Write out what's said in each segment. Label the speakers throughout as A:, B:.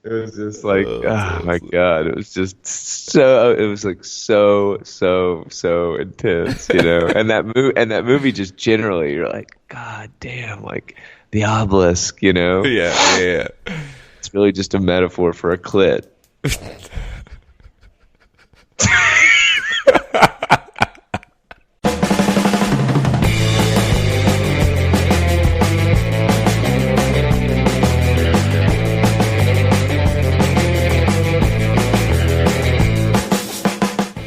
A: It was just like,
B: Oh, that's
A: oh my
B: awesome.
A: God. It was just so, it was like so intense, you know? And that movie just generally, you're like, God damn, like the obelisk, you know?
B: Yeah, yeah,
A: It's really just a metaphor for a clit.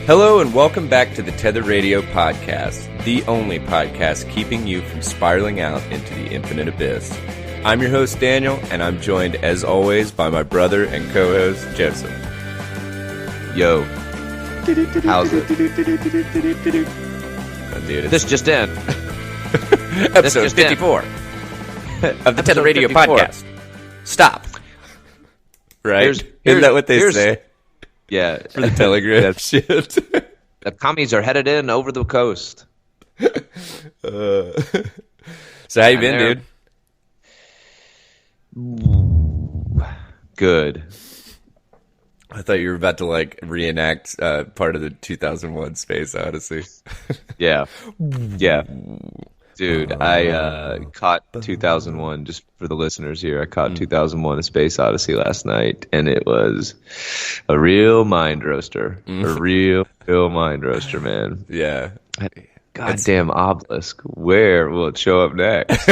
B: Hello and welcome back to the Tether Radio Podcast, the only podcast keeping you from spiraling out into the infinite abyss. I'm your host, Daniel, and I'm joined, as always, by my brother and co-host, Joseph.
A: Yo, how's it?
B: Oh, dude,
A: This just in.
B: episode
A: just in.
B: 54 of the Tether
A: Episode
B: Radio
A: 54.
B: Podcast. Stop. Right? Isn't that what they say
A: Yeah.
B: for the Telegram shit?
A: The commies are headed in over the coast.
B: So how you been,
A: there.
B: dude?
A: Good.
B: I thought you were about to like reenact part of the 2001 Space Odyssey.
A: Yeah. Yeah. Dude, I caught 2001, just for the listeners here, I caught 2001 A Space Odyssey last night, and it was a real mind roaster. A real mind roaster, man.
B: Yeah.
A: Goddamn obelisk. Where will it show up next?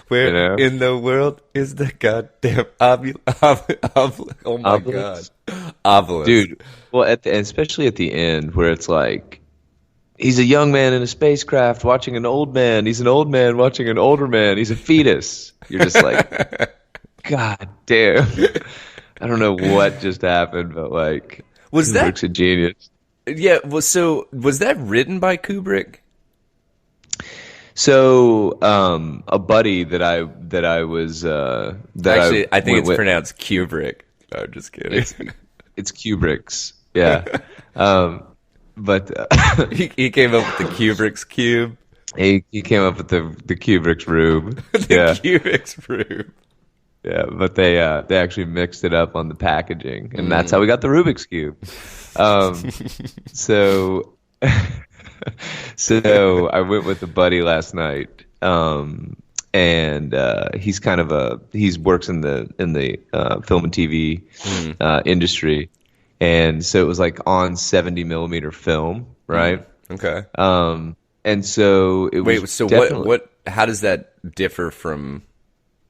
B: Where
A: You know?
B: in the world is the goddamn oh my
A: Obelisk?
B: god. Obelisk.
A: Dude, well, especially at the end, where it's like, he's a young man in a spacecraft watching an old man. He's an old man watching an older man. He's a fetus. You're just like, God damn. I don't know what just happened, but like,
B: Was that-
A: Kubrick's a genius.
B: Yeah, well, so was that written by Kubrick?
A: So, a buddy that I was
B: Actually, I think
A: went
B: it's
A: with-
B: pronounced Kubrick. No, I'm just kidding.
A: it's Kubrick's, yeah. But
B: He came up with the Kubrick's cube.
A: he came up with the Kubrick's rube,
B: The
A: yeah.
B: Kubrick's room.
A: Yeah, but they actually mixed it up on the packaging, and that's how we got the Rubik's cube. So so I went with a buddy last night, and he's kind of he works in the film and TV industry, and so it was like on 70 millimeter film, right?
B: Okay.
A: And so it was
B: Wait, so
A: definitely-
B: what how does that differ from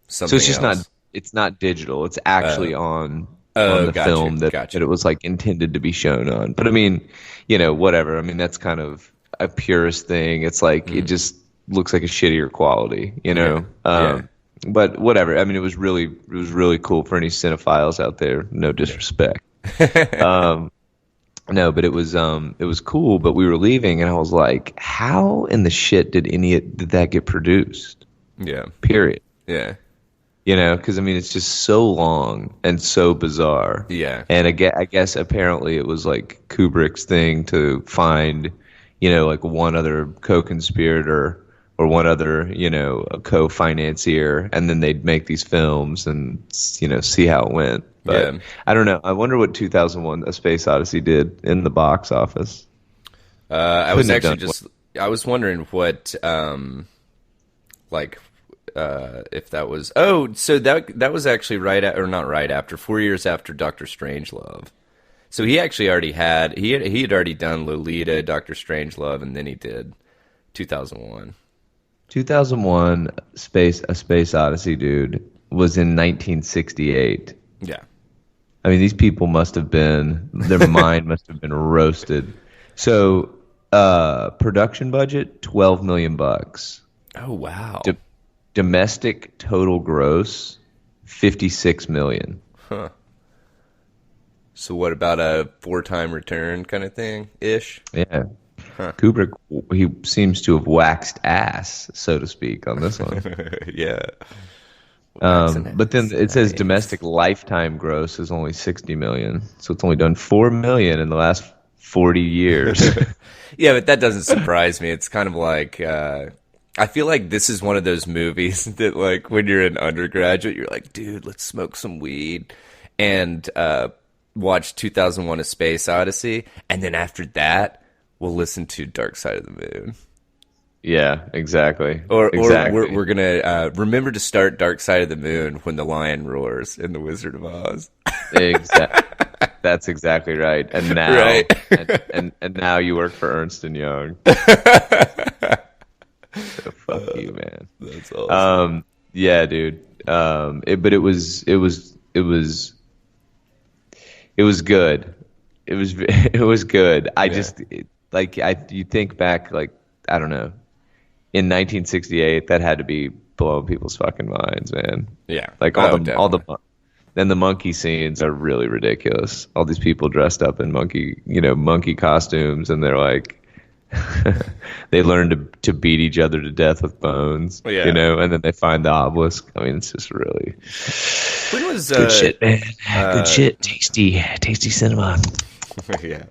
B: something
A: So it's just
B: else?
A: not. It's not digital. It's actually on the
B: gotcha,
A: film that
B: gotcha.
A: it was like intended to be shown on. But I mean, you know, whatever. I mean, that's kind of a purist thing. It's like it just looks like a shittier quality, you know.
B: Yeah.
A: But whatever. I mean, it was really cool for any cinephiles out there. No disrespect. No, but it was cool. But we were leaving, and I was like, how in the shit did that get produced?
B: Yeah.
A: Period.
B: Yeah.
A: You know, because I mean, it's just so long and so bizarre.
B: Yeah.
A: And I guess apparently it was like Kubrick's thing to find, you know, like one other co-conspirator or one other, you know, co-financier, and then they'd make these films and, you know, see how it went. But
B: Yeah.
A: I don't know. I wonder what 2001: A Space Odyssey did in the box office.
B: I was
A: Couldn't have
B: actually
A: done
B: I was wondering what if that was so that was actually not right after 4 years after Doctor Strangelove. So he actually already had he had already done Lolita, Doctor Strangelove, and then he did 2001.
A: 2001: A Space Odyssey, dude, was in 1968.
B: Yeah.
A: I mean, these people must have been, their mind must have been roasted. So, production budget, $12 million.
B: Oh wow.
A: Domestic total gross, $56 million.
B: Huh. So what about a 4-time return kind of thing ish?
A: Yeah. Kubrick, he seems to have waxed ass, so to speak, on this one.
B: Yeah.
A: But then it says domestic lifetime gross is only 60 million. So it's only done 4 million in the last 40 years.
B: Yeah, but that doesn't surprise me. It's kind of like I feel like this is one of those movies that, like, when you're an undergraduate, you're like, dude, let's smoke some weed and watch 2001: A Space Odyssey, and then after that, we'll listen to Dark Side of the Moon.
A: Yeah, exactly.
B: Or
A: Exactly.
B: we're gonna remember to start Dark Side of the Moon when the lion roars in The Wizard of Oz.
A: Exactly. That's exactly right. And now,
B: Right.
A: and now you work for Ernst and Young. So fuck you, man.
B: That's awesome.
A: Yeah, dude. But it was good. It was it was good. I just like you think back, like, I don't know, in 1968 that had to be blowing people's fucking minds, man.
B: Yeah.
A: Like
B: Oh,
A: all the
B: definitely.
A: then the monkey scenes are really ridiculous. All these people dressed up in monkey costumes, and they're like they learn to beat each other to death with bones,
B: Yeah.
A: and then they find the obelisk. I mean, it's just really
B: When was
A: good shit, man. Good shit. Tasty cinema.
B: yeah.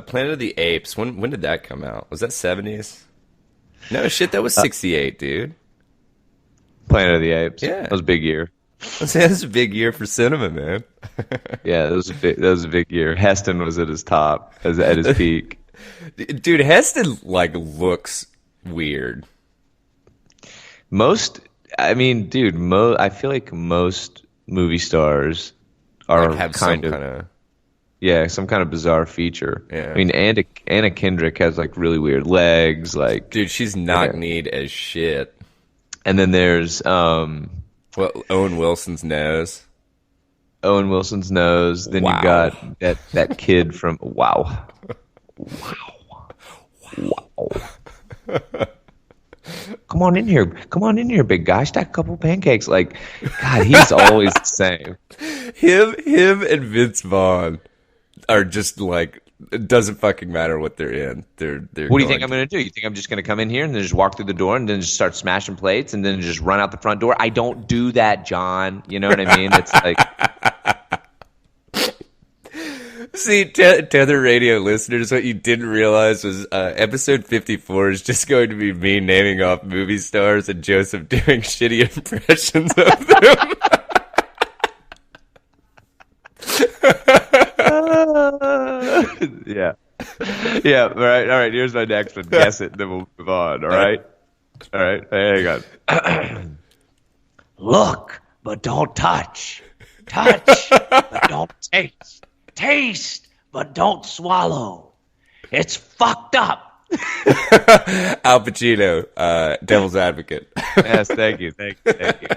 B: Planet of the Apes. When did that come out? Was that 70s? No shit, that was 68, dude.
A: Planet of the Apes.
B: Yeah.
A: That was a big year.
B: That's a big year for cinema, man.
A: Yeah, that was a big year. Heston was at his top, at his peak.
B: Dude, Heston, like, looks weird.
A: I mean, dude, I feel like most movie stars
B: Like,
A: are
B: have
A: kind
B: some
A: of,
B: kind of...
A: yeah, some kind of bizarre feature.
B: Yeah.
A: I mean, Anna Kendrick has like really weird legs, like,
B: Dude, she's knock-kneed as shit.
A: and then there's
B: Well, Owen Wilson's nose.
A: Owen Wilson's nose. Then
B: Wow.
A: you got that kid from wow. Come on in here, big guy. Stack a couple pancakes. Like, God, he's always the same.
B: Him and Vince Vaughn are just like, it doesn't fucking matter what they're in. They're
A: What do you think I'm going to do? You think I'm just going to come in here and then just walk through the door and then just start smashing plates and then just run out the front door? I don't do that, John. You know what I mean? It's like,
B: See, Tether Radio listeners, what you didn't realize was episode 54 is just going to be me naming off movie stars and Joseph doing shitty impressions of them.
A: yeah. Yeah, all right. Here's my next one. Guess it, then we'll move on, all right? All right, hang on. Look, but don't touch. Touch, but don't taste. Taste, but don't swallow. It's fucked up.
B: Al Pacino, Devil's Advocate.
A: Yes, thank you.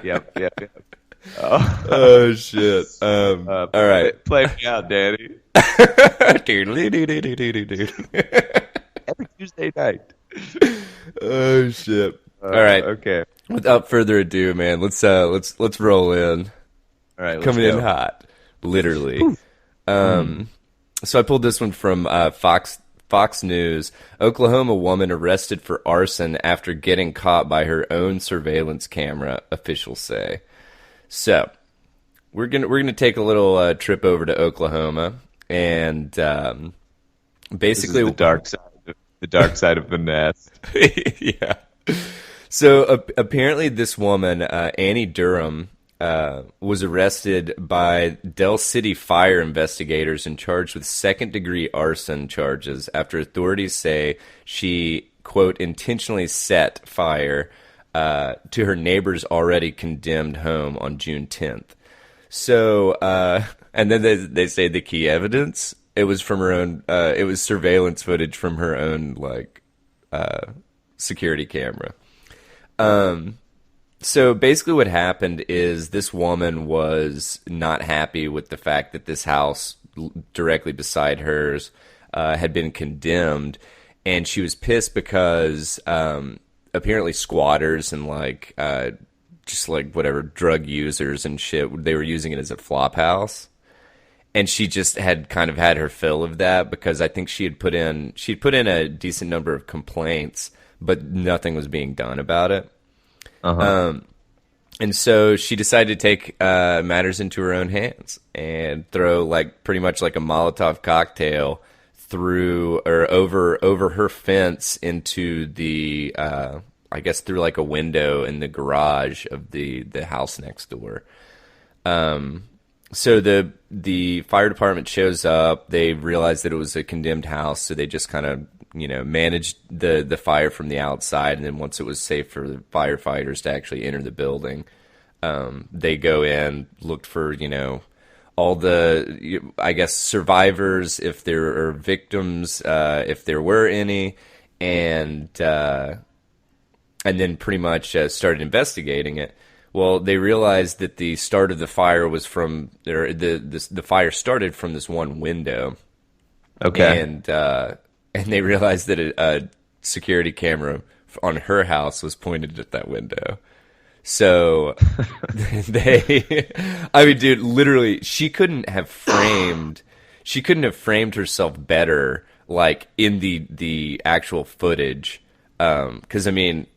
A: Yep.
B: Oh, shit. All right.
A: Play me out, Danny. Every Tuesday night.
B: Oh, shit. All right.
A: Okay.
B: Without further ado, man, let's roll in.
A: All right.
B: Coming in hot, literally. So I pulled this one from Fox News. Oklahoma woman arrested for arson after getting caught by her own surveillance camera, officials say. So we're gonna take a little trip over to Oklahoma, and basically
A: the dark side of the nest.
B: yeah. So apparently, this woman, Annie Durham, was arrested by Del City fire investigators and charged with second-degree arson charges after authorities say she, quote, intentionally set fire to her neighbor's already condemned home on June 10th. So, and then they say the key evidence, it was from her own, it was surveillance footage from her own, like, security camera. So basically what happened is this woman was not happy with the fact that this house directly beside hers had been condemned, and she was pissed because apparently squatters and like just like whatever drug users and shit, they were using it as a flop house. And she just had kind of had her fill of that because I think she'd put in a decent number of complaints, but nothing was being done about it. And so she decided to take matters into her own hands and throw like pretty much like a Molotov cocktail through or over her fence into the I guess through like a window in the garage of the house next door. So the fire department shows up. They realize that it was a condemned house, so they just kind of managed the fire from the outside. And then once it was safe for the firefighters to actually enter the building, they go in, looked for all the I guess survivors, if there are victims, if there were any, and then pretty much started investigating it. Well, they realized that the start of the fire was from the fire started from this one window.
A: Okay.
B: And they realized that a security camera on her house was pointed at that window. So I mean, dude, literally, she couldn't have framed herself better, like in the actual footage. 'Cause I mean,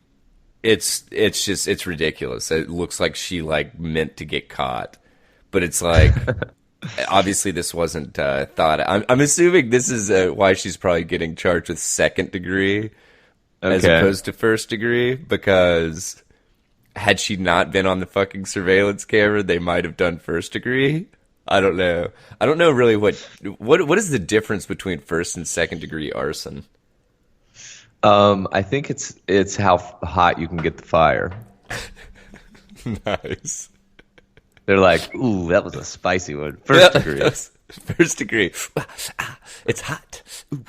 B: it's ridiculous. It looks like she like meant to get caught, but it's like obviously this wasn't thought. I'm assuming this is why she's probably getting charged with second degree as opposed to first degree, because had she not been on the fucking surveillance camera, they might have done first degree. I don't know. I don't know really what is the difference between first and second degree arson.
A: I think it's how hot you can get the fire.
B: Nice.
A: They're like, ooh, that was a spicy one. First degree.
B: First degree. It's hot. Ooh.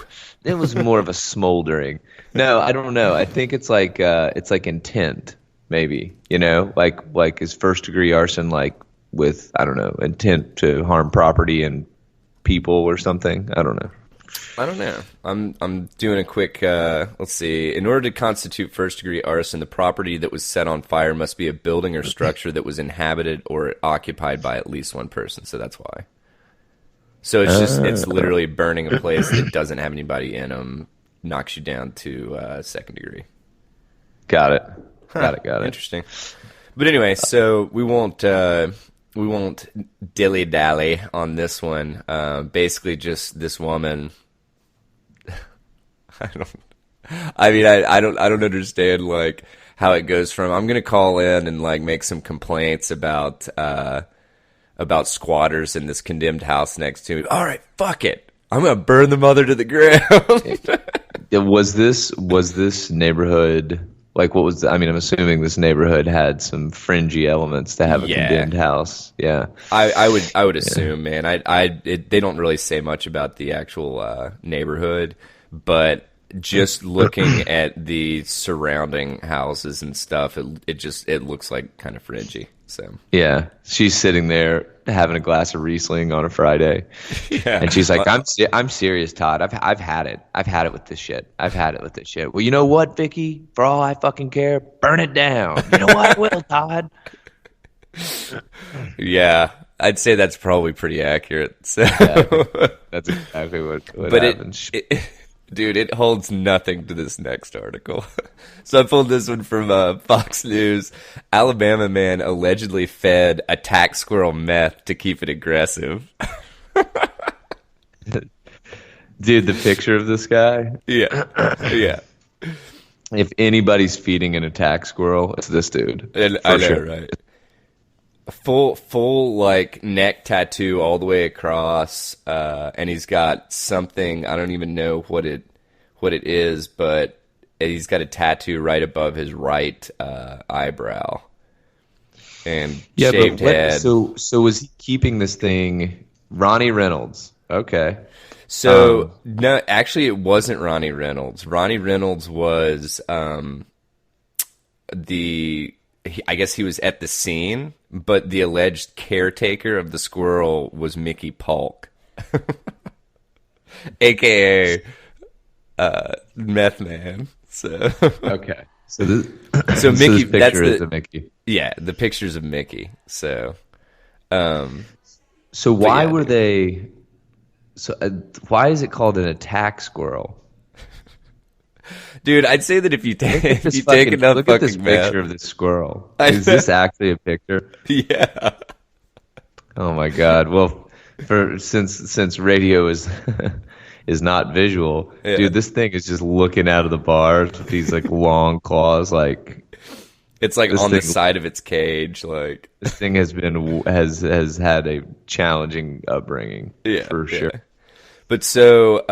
A: It was more of a smoldering. No, I don't know. I think it's like intent, maybe. Like is first degree arson like with, I don't know, intent to harm property and people or something? I don't know. I'm doing a quick, let's see. In order to constitute first-degree arson, the property that was set on fire must be a building or structure that was inhabited or occupied by at least one person. So that's why. So it's literally burning a place that doesn't have anybody in them, knocks you down to second degree. Got it. Got it.
B: Interesting. But anyway, so we won't dilly-dally on this one. Basically just this woman... I don't understand like how it goes from I'm gonna call in and like make some complaints about squatters in this condemned house next to me. All right, fuck it, I'm gonna burn the mother to the ground.
A: Was this neighborhood like what was? I'm assuming this neighborhood had some fringy elements to have a condemned house. Yeah,
B: I would assume, man. They don't really say much about the actual neighborhood. But just looking at the surrounding houses and stuff, it looks like kind of fringy. So
A: yeah, she's sitting there having a glass of Riesling on a Friday, and she's like, "I'm serious, Todd. I've had it. I've had it with this shit. I've had it with this shit. Well, you know what, Vicky? For all I fucking care, burn it down. You know what, I will, Todd."
B: Yeah. I'd say that's probably pretty accurate. So.
A: Yeah, that's exactly what happens.
B: Dude, it holds nothing to this next article. So I pulled this one from Fox News. Alabama man allegedly fed attack squirrel meth to keep it aggressive.
A: Dude, the picture of this guy?
B: Yeah.
A: If anybody's feeding an attack squirrel, it's this dude.
B: And I know, right? Full like neck tattoo all the way across, and he's got something, I don't even know what it is, but he's got a tattoo right above his right eyebrow, and shaved head.
A: So was he keeping this thing? Ronnie Reynolds, okay.
B: So no, actually, it wasn't Ronnie Reynolds. Ronnie Reynolds was I guess he was at the scene, but the alleged caretaker of the squirrel was Mickey Polk, a.k.a. Meth Man. So
A: okay, so Mickey.
B: So
A: picture is of Mickey.
B: Yeah, the pictures of Mickey. So,
A: so why were they? So why is it called an attack squirrel?
B: Dude, I'd say that if you take enough
A: look
B: fucking
A: at this
B: meth,
A: picture of this squirrel. Is this actually a picture?
B: Yeah.
A: Oh my God. Well, since radio is is not visual.
B: Yeah.
A: Dude, this thing is just looking out of the bars with these like long claws. Like
B: It's like
A: this
B: on the
A: thing,
B: side of its cage, like
A: this thing has had a challenging upbringing
B: yeah,
A: for
B: yeah.
A: sure.
B: But so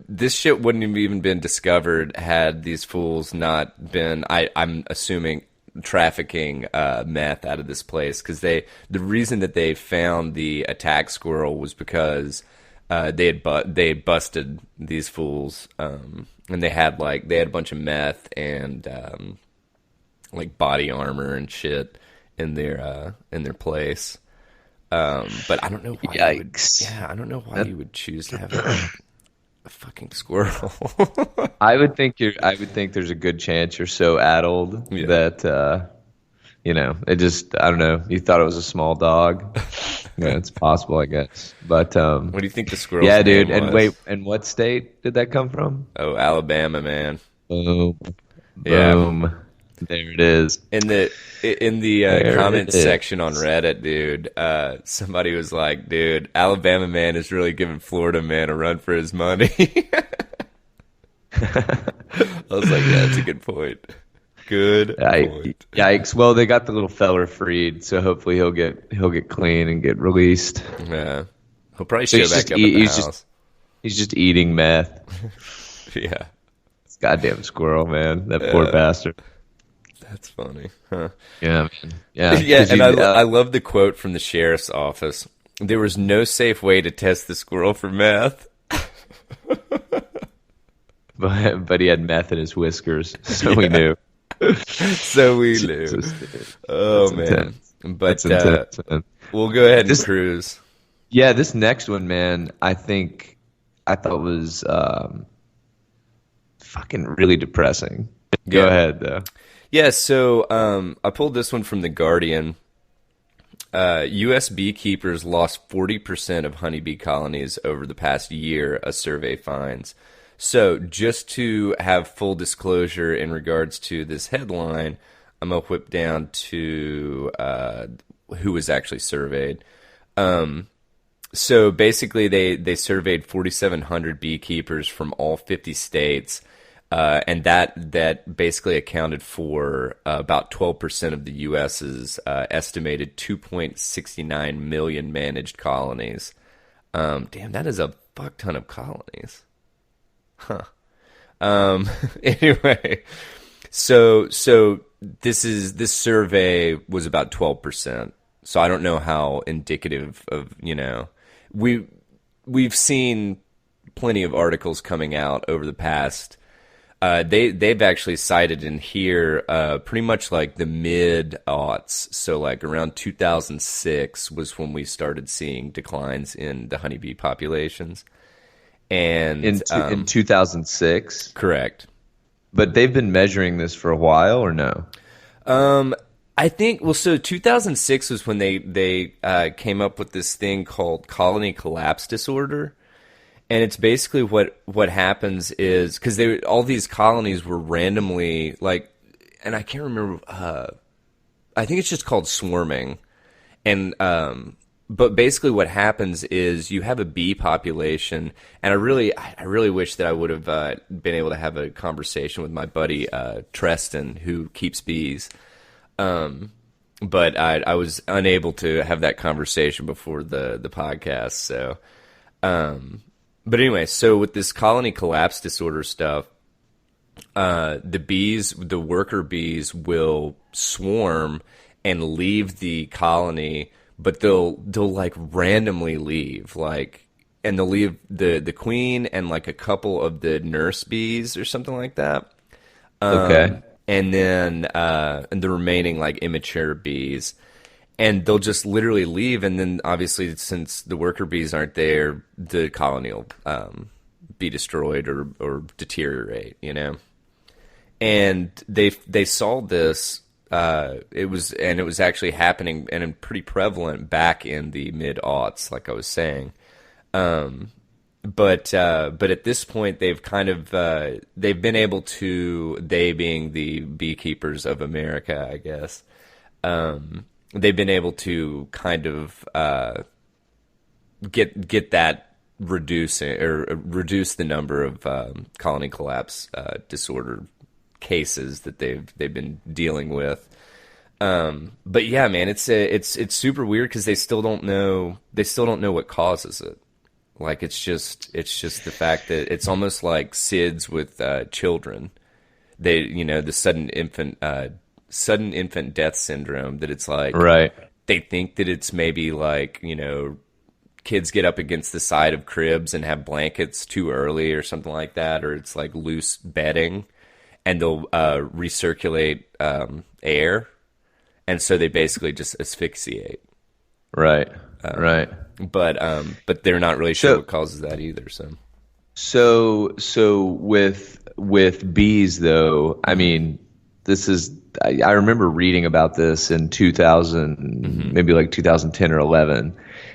B: this shit wouldn't have even been discovered had these fools not been, I'm assuming, trafficking meth out of this place, because the reason that they found the attack squirrel was because they had busted these fools, and they had a bunch of meth and like body armor and shit in their place. But I don't know why
A: Yikes.
B: I don't know why you would choose to have a fucking squirrel.
A: I would think there's a good chance you're so addled
B: Yeah.
A: that it just, I don't know, you thought it was a small dog. Yeah, it's possible, I guess. But
B: What do you think the squirrel's
A: yeah,
B: name
A: dude. And
B: was?
A: wait, and what state did that come from?
B: Oh, Alabama, man.
A: Boom,
B: Yeah.
A: boom. There it is.
B: In the
A: There
B: comment
A: it is.
B: section on Reddit, dude, somebody was like, "Dude, Alabama man is really giving Florida man a run for his money." I was like, "Yeah, that's a good point. Good point."
A: Yikes! Well, they got the little feller freed, so hopefully he'll get clean and get released.
B: Yeah, he'll probably
A: So
B: show
A: he's
B: back
A: just
B: up at the
A: he's
B: house.
A: just eating meth.
B: Yeah,
A: This goddamn squirrel, man. That poor bastard.
B: that's funny, huh?
A: Yeah, man. Yeah,
B: Yeah,
A: 'cause
B: and
A: you-
B: I love the quote from the sheriff's office. There was no safe way to test the squirrel for meth.
A: but he had meth in his whiskers, so we knew.
B: So we knew.
A: Jesus, dude.
B: Oh,
A: That's
B: man.
A: intense.
B: But
A: That's intense, man.
B: we'll go ahead and
A: This-
B: cruise.
A: Yeah, this next one, man, I thought was fucking really depressing. Go
B: Yeah.
A: ahead, though.
B: Yeah, so I pulled this one from The Guardian. U.S. beekeepers lost 40% of honeybee colonies over the past year, a survey finds. So just to have full disclosure in regards to this headline, I'm going to whip down to who was actually surveyed. So basically, they surveyed 4,700 beekeepers from all 50 states, and that basically accounted for about 12% of the U.S.'s estimated 2.69 million managed colonies. Damn, that is a fuck ton of colonies. Huh. Anyway, so this survey was about 12%. So I don't know how indicative of, we've seen plenty of articles coming out over the past. They've actually cited in here pretty much like the mid-aughts. So like around 2006 was when we started seeing declines in the honeybee populations. And
A: In 2006,
B: correct.
A: but they've been measuring this for a while, or no?
B: I think, well, so 2006 was when they came up with this thing called colony collapse disorder. And it's basically what happens is, because all these colonies were randomly, like, and I can't remember, I think it's just called swarming. And, but basically what happens is you have a bee population, and I really wish that I would have been able to have a conversation with my buddy Treston, who keeps bees. But I was unable to have that conversation before the podcast. So, but anyway, so with this colony collapse disorder stuff, the worker bees will swarm and leave the colony, but they'll like randomly leave, like, and they'll leave the queen and like a couple of the nurse bees or something like that.
A: Okay.
B: And then and the remaining like immature bees, and they'll just literally leave. And then obviously, since the worker bees aren't there, the colony will be destroyed or deteriorate, And they saw this. It was actually happening and pretty prevalent back in the mid-aughts, like I was saying. But at this point, they've kind of they've been able to, they being the beekeepers of America, I guess, they've been able to kind of get that reduce the number of colony collapse disorder cases that they've been dealing with. But yeah, man, it's super weird because they still don't know what causes it. Like it's just the fact that it's almost like SIDS with children. They, the sudden infant death syndrome, that it's like
A: Right.
B: they think that it's maybe like, kids get up against the side of cribs and have blankets too early or something like that, or it's like loose bedding and they'll recirculate air, and so they basically just asphyxiate.
A: Right. Right.
B: But they're not really sure what causes that either.
A: So with bees though, I mean, I remember reading about this in 2000, maybe like 2010 or 11.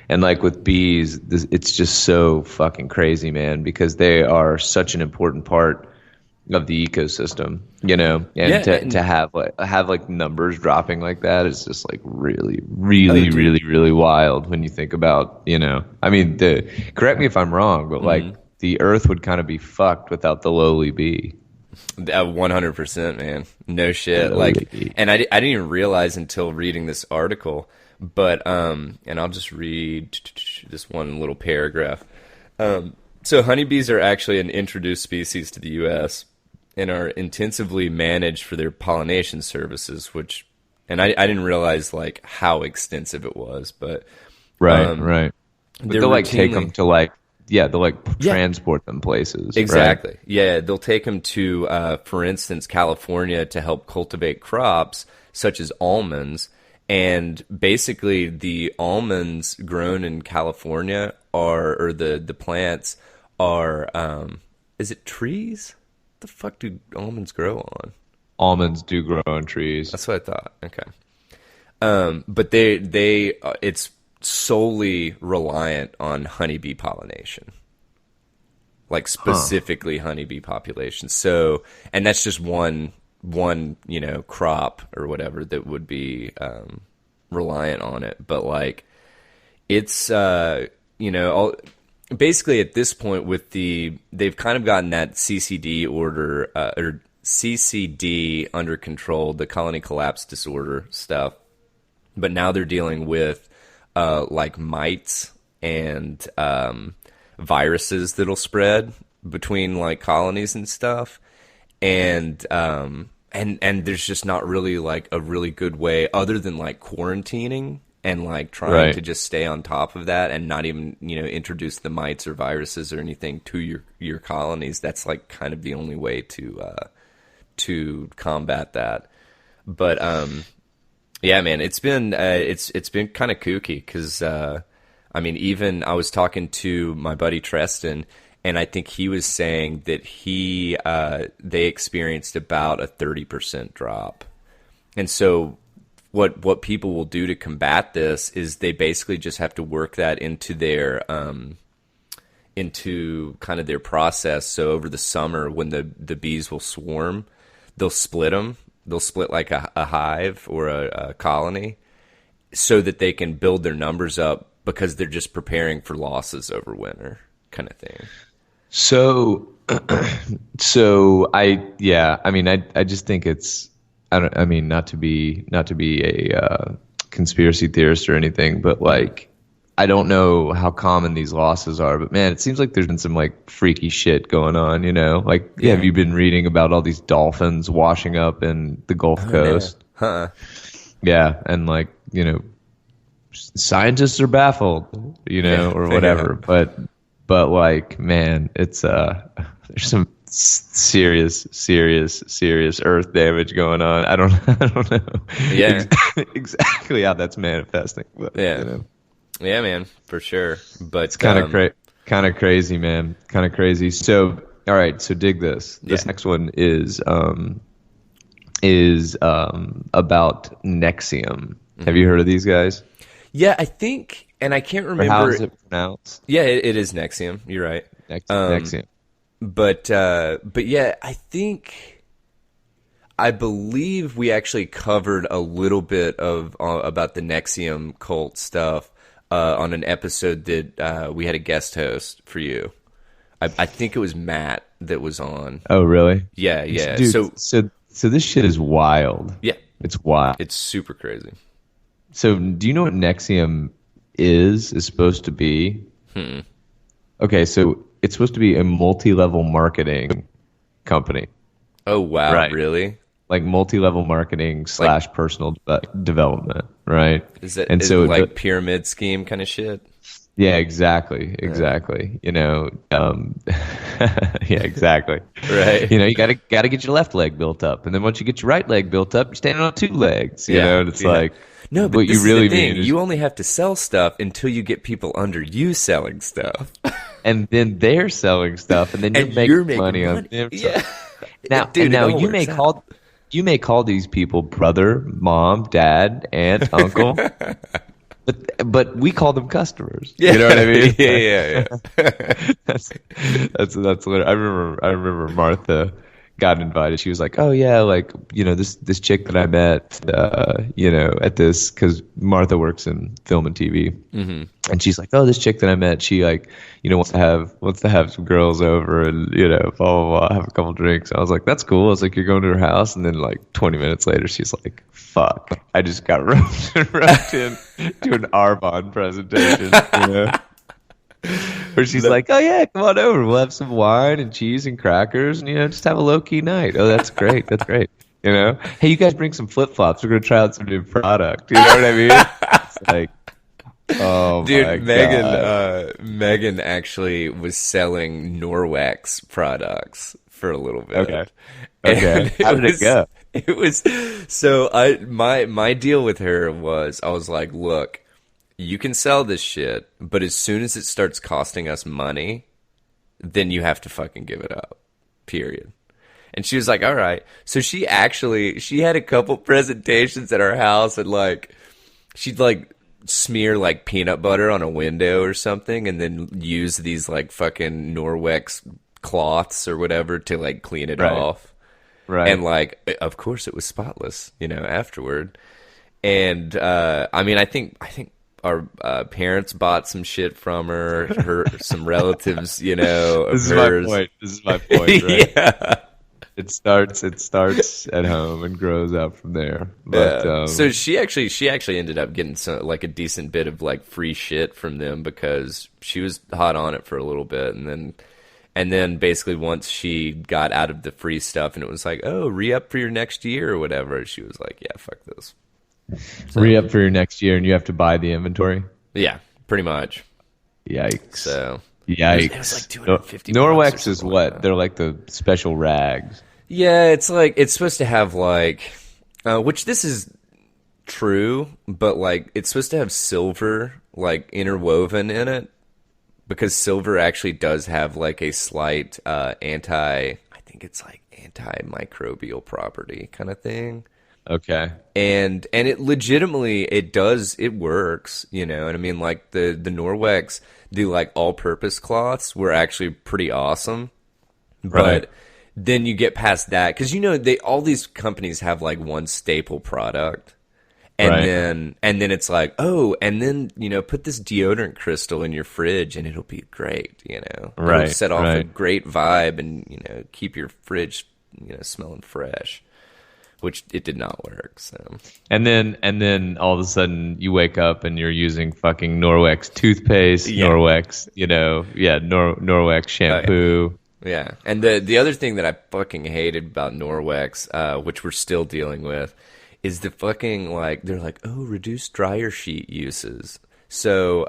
A: And like with bees, it's just so fucking crazy, man, because they are such an important part of the ecosystem, and to have like numbers dropping like that is just like really, really, really, really wild when you think about, I mean, correct me if I'm wrong, but like the earth would kind of be fucked without the lowly bee.
B: 100%, man. No shit. Like, and I didn't even realize until reading this article, but, and I'll just read this one little paragraph. So honeybees are actually an introduced species to the U.S. and are intensively managed for their pollination services, and I didn't realize like how extensive it was, but
A: right. But they'll like take them to like, they'll like transport them places.
B: Exactly.
A: Right?
B: Yeah, they'll take them to, for instance, California to help cultivate crops such as almonds. And basically, the almonds grown in California or the plants are, is it trees? What the fuck do almonds grow on?
A: Almonds do grow on trees.
B: That's what I thought. Okay. But it's solely reliant on honeybee pollination, like specifically honeybee population. So, and that's just one crop or whatever that would be reliant on it. But like it's basically at this point they've kind of gotten that CCD order or CCD under control, the colony collapse disorder stuff. But now they're dealing with like mites and viruses that'll spread between like colonies and stuff, and there's just not really like a really good way other than like quarantining and like trying to just stay on top of that and not even introduce the mites or viruses or anything to your colonies. That's like kind of the only way to combat that. But yeah, man, it's been kind of kooky because I mean, even I was talking to my buddy Treston, and I think he was saying that they experienced about a 30% drop. And so what people will do to combat this is they basically just have to work that into their into kind of their process. So over the summer when the bees will swarm, they'll split them. They'll split like a hive or a colony so that they can build their numbers up because they're just preparing for losses over winter kind of thing.
A: So I just think it's, not to be a conspiracy theorist or anything, but like, I don't know how common these losses are, but man, it seems like there's been some like freaky shit going on, Like, have you been reading about all these dolphins washing up in the Gulf Coast? Yeah, and like, scientists are baffled, or whatever. But like, man, it's there's some serious Earth damage going on. I don't know.
B: Yeah,
A: exactly how that's manifesting. But,
B: Yeah, man, for sure. But
A: it's kind of crazy, man. Kind of crazy. So, all right. So dig this. This next one is about Nexium. Have you heard of these guys?
B: Yeah, I think, and I can't remember.
A: Or how is it pronounced?
B: Yeah, it is Nexium. You're right.
A: Nexium.
B: But yeah, I believe we actually covered a little bit of about the Nexium cult stuff on an episode that we had a guest host for you. I think it was Matt that was on.
A: Oh, really?
B: Yeah, yeah.
A: Dude, so this shit is wild.
B: Yeah,
A: It's wild.
B: it's super crazy.
A: So do you know what Nexium is supposed to be? Okay, so it's supposed to be a multi-level marketing company.
B: Oh wow,
A: Right.
B: really?
A: Like multi-level marketing / personal development, right?
B: Is it
A: And so
B: like pyramid scheme kind of shit?
A: yeah, exactly. You know, yeah, exactly.
B: Right.
A: You know, you gotta get your left leg built up, and then once you get your right leg built up, you're standing on two legs. You know, and it's like
B: No, but
A: what
B: this
A: you really
B: is the thing.
A: mean is,
B: You only have to sell stuff until you get people under you selling stuff.
A: and then they're selling stuff, and then
B: And
A: you're
B: you're
A: making money
B: making
A: on them.
B: Yeah.
A: Now,
B: Dude,
A: and now
B: it all works out.
A: you may call these people brother, mom, dad, aunt, uncle, but we call them customers.
B: Yeah.
A: You know what I mean?
B: Yeah.
A: That's literally, I remember Martha got invited. She was like, "Oh yeah, like, you know, this chick that I met, you know, at this," because Martha works in film and TV, and she's like, "Oh, this chick that I met, she like, you know, wants to have some girls over and, you know, blah blah blah, have a couple drinks." I was like, "That's cool." I was like, "You're going to her house," and then like 20 minutes later, she's like, "Fuck, I just got roped in to an Arbonne presentation," you know. Where she's like, "Oh yeah, come on over. We'll have some wine and cheese and crackers, and, you know, just have a low key night." Oh, that's great. That's great. You know, hey, you guys bring some flip flops. We're gonna try out some new product. You know what I mean? It's like, oh
B: Dude,
A: my
B: Megan,
A: God.
B: Megan actually was selling Norwex products for a little bit.
A: Okay.
B: And
A: Okay. How did it go?
B: It was so my deal with her was I was like, look, you can sell this shit, but as soon as it starts costing us money, then you have to fucking give it up. Period. And she was like, all right. So she had a couple presentations at our house, and like she'd like smear like peanut butter on a window or something and then use these like fucking Norwex cloths or whatever to like clean it
A: Right.
B: off.
A: Right.
B: And like of course it was spotless, you know, afterward. And I mean I think our parents bought some shit from her some relatives, you know, of
A: This is
B: hers.
A: my point. This is my point. Right?
B: Yeah.
A: It starts at home and grows out from there. But
B: So she actually ended up getting some like a decent bit of like free shit from them because she was hot on it for a little bit, and then basically once she got out of the free stuff and it was like, oh, re-up for your next year or whatever, she was like, yeah, fuck this.
A: re-up for your next year, and you have to buy the inventory.
B: Yeah, pretty much.
A: Yikes.
B: So
A: Yikes.
B: it was like 250
A: Norwex
B: bucks or
A: is
B: something
A: what?
B: like that.
A: They're like the special rags.
B: Yeah, it's like it's supposed to have like, which this is true, but like it's supposed to have silver like interwoven in it because silver actually does have like a slight I think it's like antimicrobial property kind of thing.
A: Okay.
B: And it legitimately it works, you know. And I mean like the Norwex, the like all-purpose cloths were actually pretty awesome. But
A: Right.
B: then you get past that because you know all these companies have like one staple product, and
A: Right.
B: then it's like, oh, and then you know put this deodorant crystal in your fridge and it'll be great, you know,
A: Right,
B: it'll set off a
A: right.
B: great vibe and you know keep your fridge smelling fresh, which it did not work. So
A: And then all of a sudden you wake up and you're using fucking Norwex toothpaste,
B: Yeah.
A: Norwex, Norwex shampoo.
B: yeah, and the other thing that I fucking hated about Norwex, which we're still dealing with, is the fucking like they're like, oh, reduce dryer sheet uses. So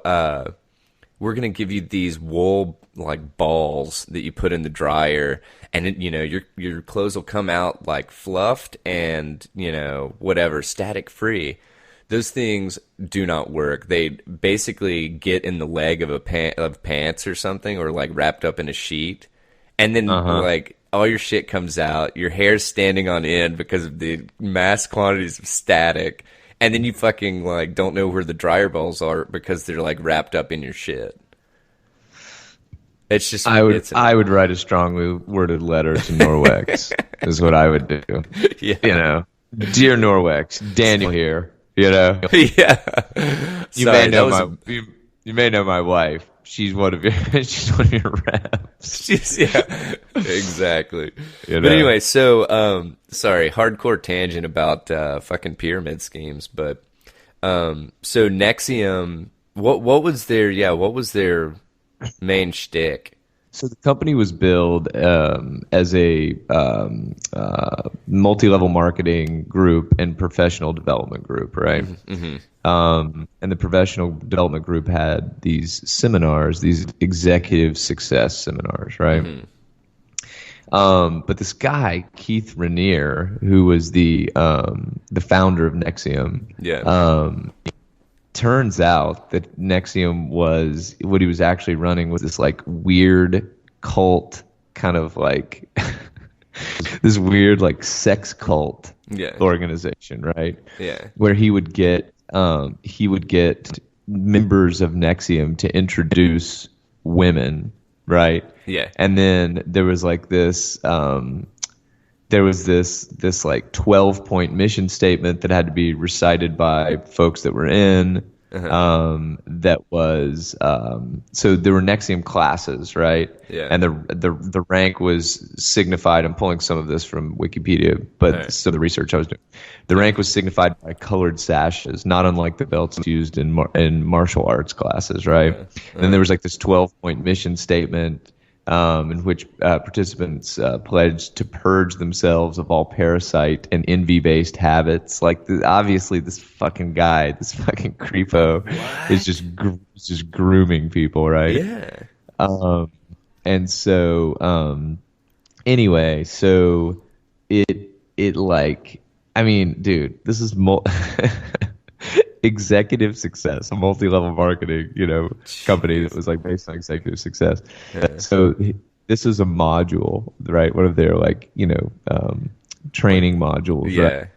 B: we're gonna give you these wool like balls that you put in the dryer, and it, you know your clothes will come out like fluffed and you know whatever static free. Those things do not work. They basically get in the leg of of pants or something, or like wrapped up in a sheet. And then, like, all your shit comes out. Your hair's standing on end because of the mass quantities of static. And then you fucking, like, don't know where the dryer balls are because they're, like, wrapped up in your shit. It's just...
A: I would write a strongly worded letter to Norwex is what I would do.
B: Yeah.
A: You know, dear Norwex, Daniel here. You know,
B: Yeah.
A: you may
B: Sorry, that
A: know
B: was
A: my
B: a
A: you may know my wife. She's one of your she's one of your reps.
B: yeah, exactly.
A: You
B: But
A: know.
B: anyway, so sorry, hardcore tangent about fucking pyramid schemes, but so Nexium, what was their what was their main shtick?
A: So the company was billed as a multi-level marketing group and professional development group, right? And the professional development group had these seminars, these executive success seminars, right? But this guy, Keith Raniere, who was the founder of Nexium,
B: Yeah,
A: turns out that Nexium was what he was actually running was this like weird cult kind of like this weird like sex cult
B: yeah,
A: organization, right?
B: yeah,
A: Where he would get members of Nexium to introduce women, right?
B: yeah,
A: And then there was like this like 12-point mission statement that had to be recited by folks that were in that was so there were Nexium classes, right?
B: yeah.
A: And the rank was signified. I'm pulling some of this from Wikipedia, but
B: Right.
A: so the research I was doing, the rank was signified by colored sashes, not unlike the belts used in martial arts classes, right? And then there was like this 12-point mission statement in which participants pledged to purge themselves of all parasite and envy-based habits. Like, obviously, this fucking guy, this fucking creepo, is just grooming people, right?
B: Yeah.
A: And so, anyway, so it like, I mean, dude, this is executive success, a multi-level marketing, company that was like based on executive success. So this is a module, right? One of their like, training modules, right?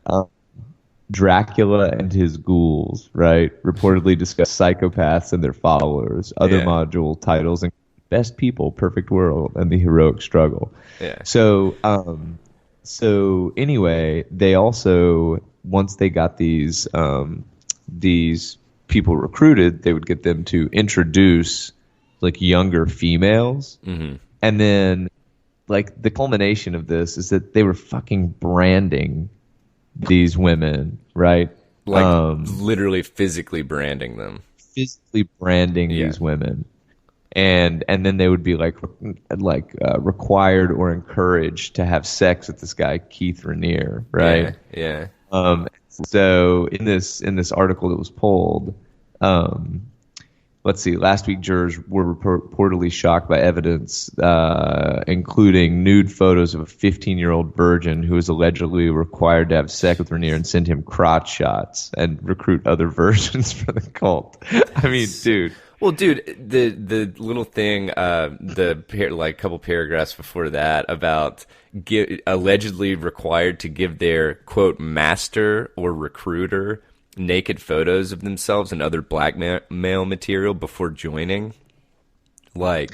B: Yeah.
A: Dracula and his ghouls, right? Reportedly discuss psychopaths and their followers. Other
B: Yeah.
A: module titles include Best People, Perfect World, and The Heroic Struggle.
B: Yeah.
A: So anyway, they also, once they got these people recruited, they would get them to introduce like younger females, and then like the culmination of this is that they were fucking branding these women, right?
B: Like literally physically branding them.
A: Physically branding
B: Yeah.
A: these women, and then they would be like required or encouraged to have sex with this guy Keith Raniere, right?
B: Yeah.
A: So in this article that was pulled, let's see, last week jurors were reportedly shocked by evidence, including nude photos of a 15-year-old virgin who was allegedly required to have sex with Raniere and send him crotch shots and recruit other virgins for the cult. I mean, dude.
B: Well, dude, the little thing, like couple paragraphs before that about allegedly required to give their quote master or recruiter naked photos of themselves and other blackmail material before joining. Like,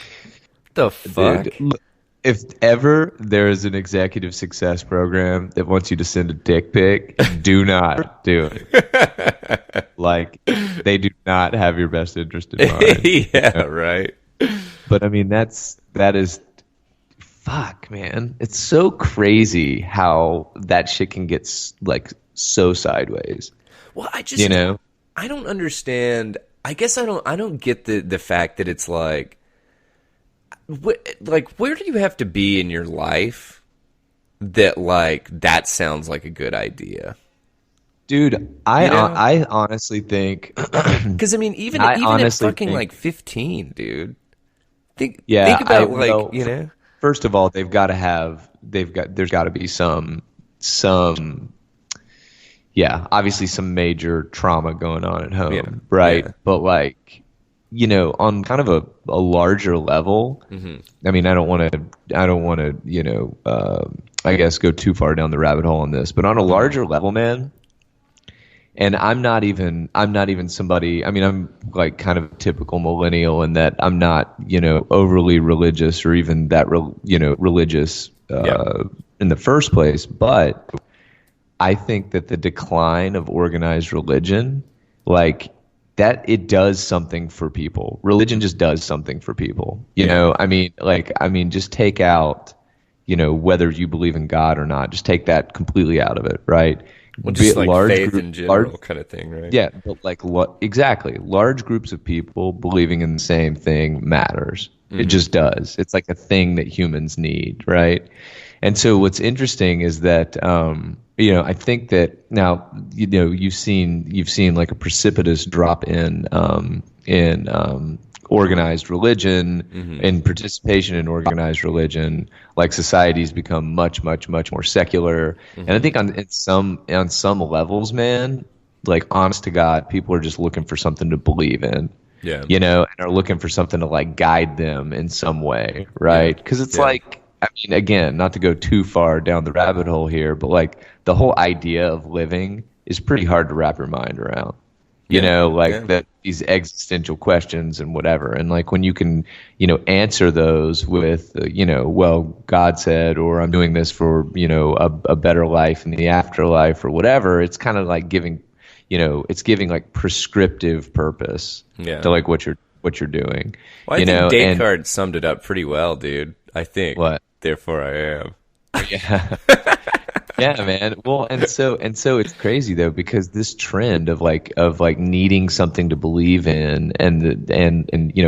B: the fuck?
A: Dude, look, if ever there is an executive success program that wants you to send a dick pic, do not do it. Like, they do not have your best interest in mind.
B: Yeah, right.
A: But I mean, that is, fuck, man. It's so crazy how that shit can get like so sideways.
B: Well, I just, I don't understand. I guess I don't get the fact that it's like where do you have to be in your life that like that sounds like a good idea?
A: Dude, I honestly think
B: because I mean even at fucking like 15, dude. Think about
A: First of all, there's got to be some obviously some major trauma going on at home, right?
B: Yeah.
A: But like, on kind of a larger level, I mean, I don't want to, I guess go too far down the rabbit hole on this, but on a larger level, man. And I'm not even somebody, I mean, I'm like kind of a typical millennial in that I'm not, overly religious or even that, religious in the first place. But I think that the decline of organized religion, like that, it does something for people. Religion just does something for people. You
B: Yeah.
A: know, I mean, just take out, whether you believe in God or not, just take that completely out of it, right?
B: Well,
A: Be
B: just
A: it
B: like
A: large
B: faith
A: group,
B: in
A: large,
B: general kind of thing, right?
A: yeah, but like exactly, large groups of people believing in the same thing matters. It just does. It's like a thing that humans need, right? And so what's interesting is that I think that now you've seen like a precipitous drop in organized religion, in participation in organized religion. Like society's become much, much, much more secular. And I think on some levels, man, like honest to God, people are just looking for something to believe in,
B: Yeah.
A: and are looking for something to like guide them in some way,
B: Yeah.
A: right? Because it's
B: Yeah.
A: like, I mean, again, not to go too far down the rabbit hole here, but like the whole idea of living is pretty hard to wrap your mind around.
B: Yeah.
A: Like
B: Yeah.
A: that these existential questions and whatever. And like when you can, answer those with, well, God said, or I'm doing this for, a better life in the afterlife or whatever, it's kind of like giving, it's giving like prescriptive purpose
B: Yeah.
A: to like what you're doing,
B: Well, I think
A: and
B: Descartes summed it up pretty well, dude. I think.
A: what?
B: Therefore I am.
A: Yeah. Yeah, man. Well, and so it's crazy though, because this trend of like needing something to believe in, and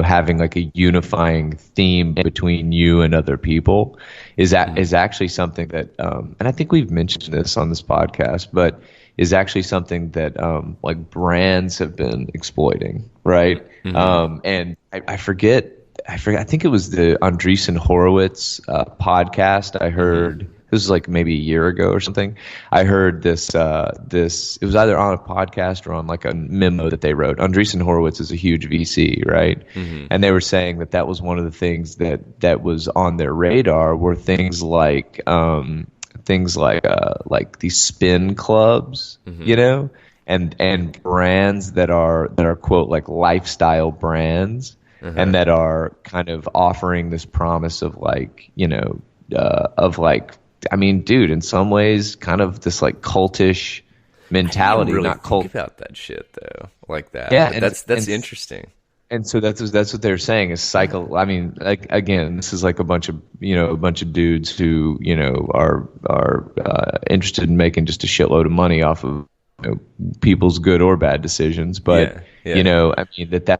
A: having like a unifying theme between you and other people is actually something that, and I think we've mentioned this on this podcast, but is actually something that like brands have been exploiting, right? And I forget. I think it was the Andreessen Horowitz podcast. I heard this was like maybe a year ago or something. I heard this. It was either on a podcast or on like a memo that they wrote. Andreessen Horowitz is a huge VC, right? And they were saying that was one of the things that was on their radar were things like these spin clubs, and brands that are quote like lifestyle brands. And that are kind of offering this promise of like, I mean, dude, in some ways, kind of this like cultish mentality,
B: Really
A: not
B: think
A: cult.
B: about that shit though, like that.
A: Yeah,
B: But
A: and
B: that's
A: and
B: interesting.
A: and so that's what they're saying is cycle. I mean, like again, this is like a bunch of dudes who are interested in making just a shitload of money off of people's good or bad decisions. But
B: Yeah, yeah.
A: I mean that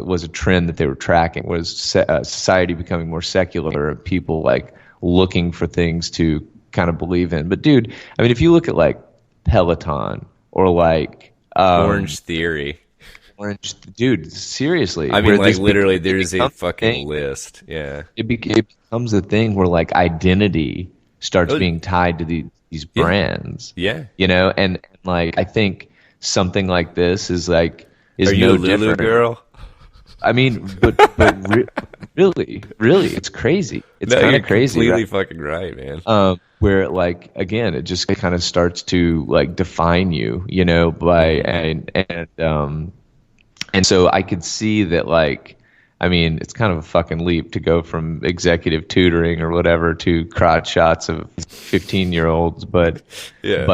A: was a trend that they were tracking was society becoming more secular and people like looking for things to kind of believe in. But dude, I mean, if you look at like Peloton or like
B: Orange Theory.
A: Orange, dude, seriously.
B: I mean,
A: where
B: like
A: this
B: literally,
A: it
B: there's a
A: becomes
B: fucking
A: thing.
B: list. Yeah.
A: It becomes a thing where like identity starts
B: Oh,
A: being tied to these
B: yeah.
A: brands,
B: Yeah.
A: and like I think something like this is
B: Are you
A: no
B: a Lulu
A: different.
B: girl?
A: I mean, but really, it's crazy. It's
B: No,
A: kind
B: you're
A: of crazy,
B: completely
A: right?
B: fucking right, man.
A: Where like again, it just kind of starts to like define you, by and so I could see that, like, I mean, it's kind of a fucking leap to go from executive tutoring or whatever to crotch shots of 15-year-olds,
B: Yeah.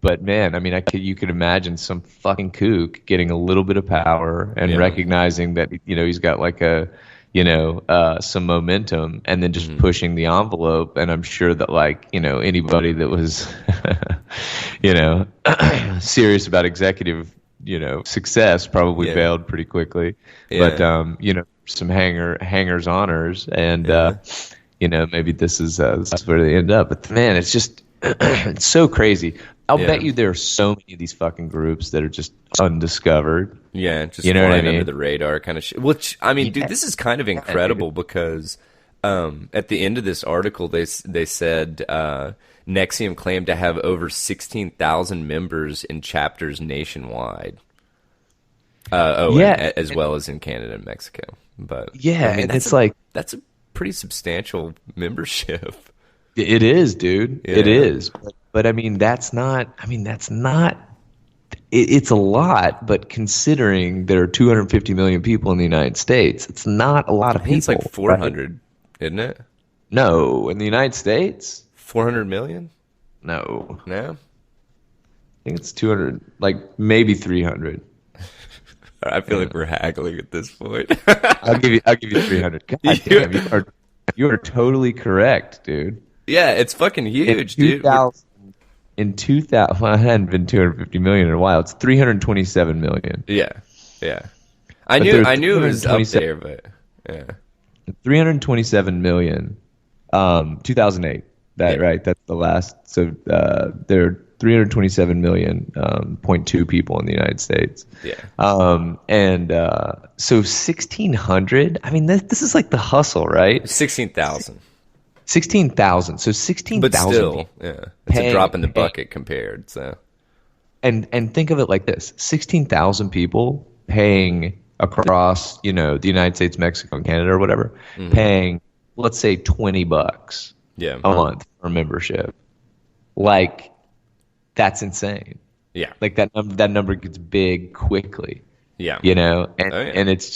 A: but man, I mean, you could imagine some fucking kook getting a little bit of power and
B: Yeah.
A: recognizing that he's got like some momentum, and then just pushing the envelope. And I'm sure that like anybody that was serious about executive success probably
B: Yeah.
A: bailed pretty quickly.
B: Yeah.
A: But some hangers honors, and
B: Yeah.
A: maybe this is where they end up. But man, it's just it's so crazy. I'll
B: Yeah.
A: bet you there are so many of these fucking groups that are just undiscovered.
B: Yeah, just
A: You know what I
B: flying under
A: mean?
B: the radar kind of shit. Which, I mean, dude, this is kind of incredible because at the end of this article, they said Nexium claimed to have over 16,000 members in chapters nationwide.
A: Yeah.
B: As well as in Canada and Mexico. But
A: Yeah,
B: I mean,
A: and it's like
B: that's a pretty substantial membership.
A: it is, dude. It
B: Yeah.
A: is. But I mean, that's not. It's a lot, but considering there are 250 million people in the United States, it's not a lot of
B: I think it's
A: people.
B: like 400, isn't it?
A: No, in the United States,
B: 400 million?
A: no.
B: No?
A: think it's 200, like maybe 300.
B: I feel
A: Yeah.
B: like we're haggling at this point.
A: I'll give you 300. God
B: You-
A: damn, you are totally correct, dude.
B: yeah, it's fucking
A: In
B: huge, dude.
A: 2000, in 2000, well, it hadn't been 250 million in a while. It's 327 million.
B: Yeah, yeah.
A: But there are
B: I knew it was up
A: 327,
B: there, but yeah,
A: 327 million. 2008. That
B: yeah,
A: right? That's the last. So there are 327 million point two people in the United States.
B: yeah.
A: And so 1600. I mean, this is like the hustle, right?
B: 16,000,
A: 16,000. So
B: but
A: 16,000
B: still,
A: people
B: yeah, it's a
A: paying,
B: drop in the
A: paying
B: bucket compared. So
A: and think of it like this: 16,000 people paying across, the United States, Mexico, and Canada, or whatever, paying, let's say, $20
B: yeah,
A: a month for membership. Like, that's insane.
B: yeah,
A: Like that number gets big quickly,
B: yeah.
A: and
B: Oh yeah.
A: and it's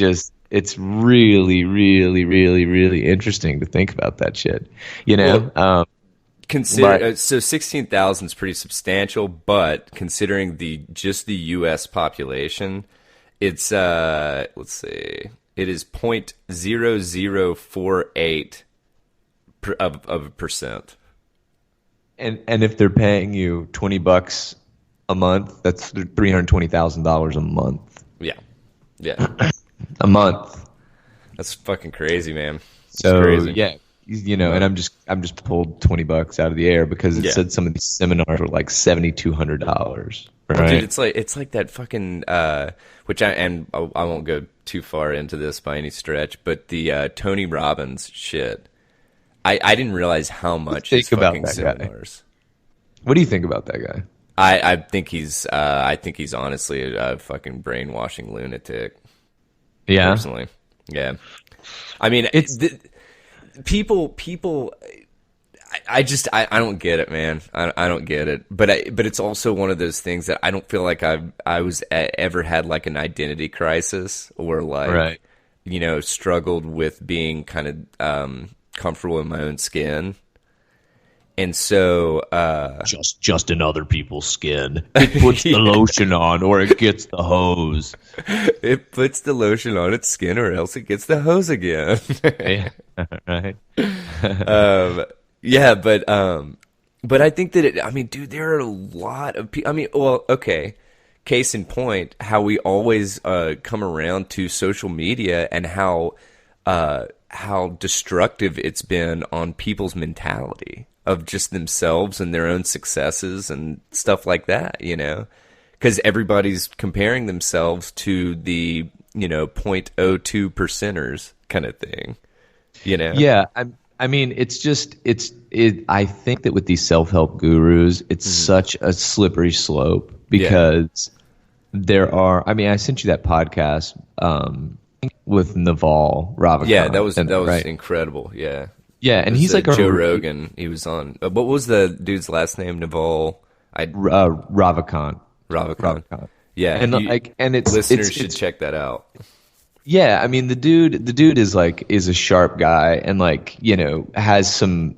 A: really, really, really, really interesting to think about that shit,
B: Well, Consider
A: but
B: so 16,000 is pretty substantial, but considering the U.S. population, it's let's see, it is 0.0048 of a percent.
A: and if they're paying you $20 a month, that's $320,000 a month.
B: Yeah, yeah,
A: A month.
B: that's fucking crazy, man. It's
A: So
B: crazy.
A: yeah, and I'm just pulled $20 out of the air because it
B: Yeah.
A: said some of these seminars were like $7,200,
B: Well, dude,
A: right?
B: it's like that fucking which I won't go too far into this by any stretch, but the Tony Robbins shit. I didn't realize how much his
A: Think about
B: fucking
A: that guy.
B: seminars.
A: What do you think about that guy?
B: I think he's honestly a fucking brainwashing lunatic.
A: Yeah,
B: Personally, yeah. I mean,
A: it's
B: people. I don't get it, man. I don't get it. But it's also one of those things that I don't feel like I was ever had like an identity crisis or like
A: right.
B: Struggled with being kind of comfortable in my own skin. And so
A: Just in other people's skin. It puts the lotion on, or it gets the hose.
B: it puts the lotion on its skin, or else it gets the hose again.
A: Yeah, right.
B: Yeah, but I think that I mean, dude, there are a lot of people. I mean, well, okay. Case in point, how we always come around to social media and how destructive it's been on people's mentality of just themselves and their own successes and stuff like that, because everybody's comparing themselves to the 0.02 percenters kind of thing,
A: Yeah, I mean, I think that with these self-help gurus, it's such a slippery slope because there are. I mean, I sent you that podcast with Naval Ravikant.
B: Yeah, that was
A: right.
B: incredible. Yeah,
A: Yeah, and he's like
B: Joe Rogan. He was on. What was the dude's last name? Naval.
A: Ravikant.
B: Ravikant. Yeah,
A: And it's
B: listeners
A: it's,
B: should
A: it's
B: check that out.
A: Yeah, I mean the dude is a sharp guy and has some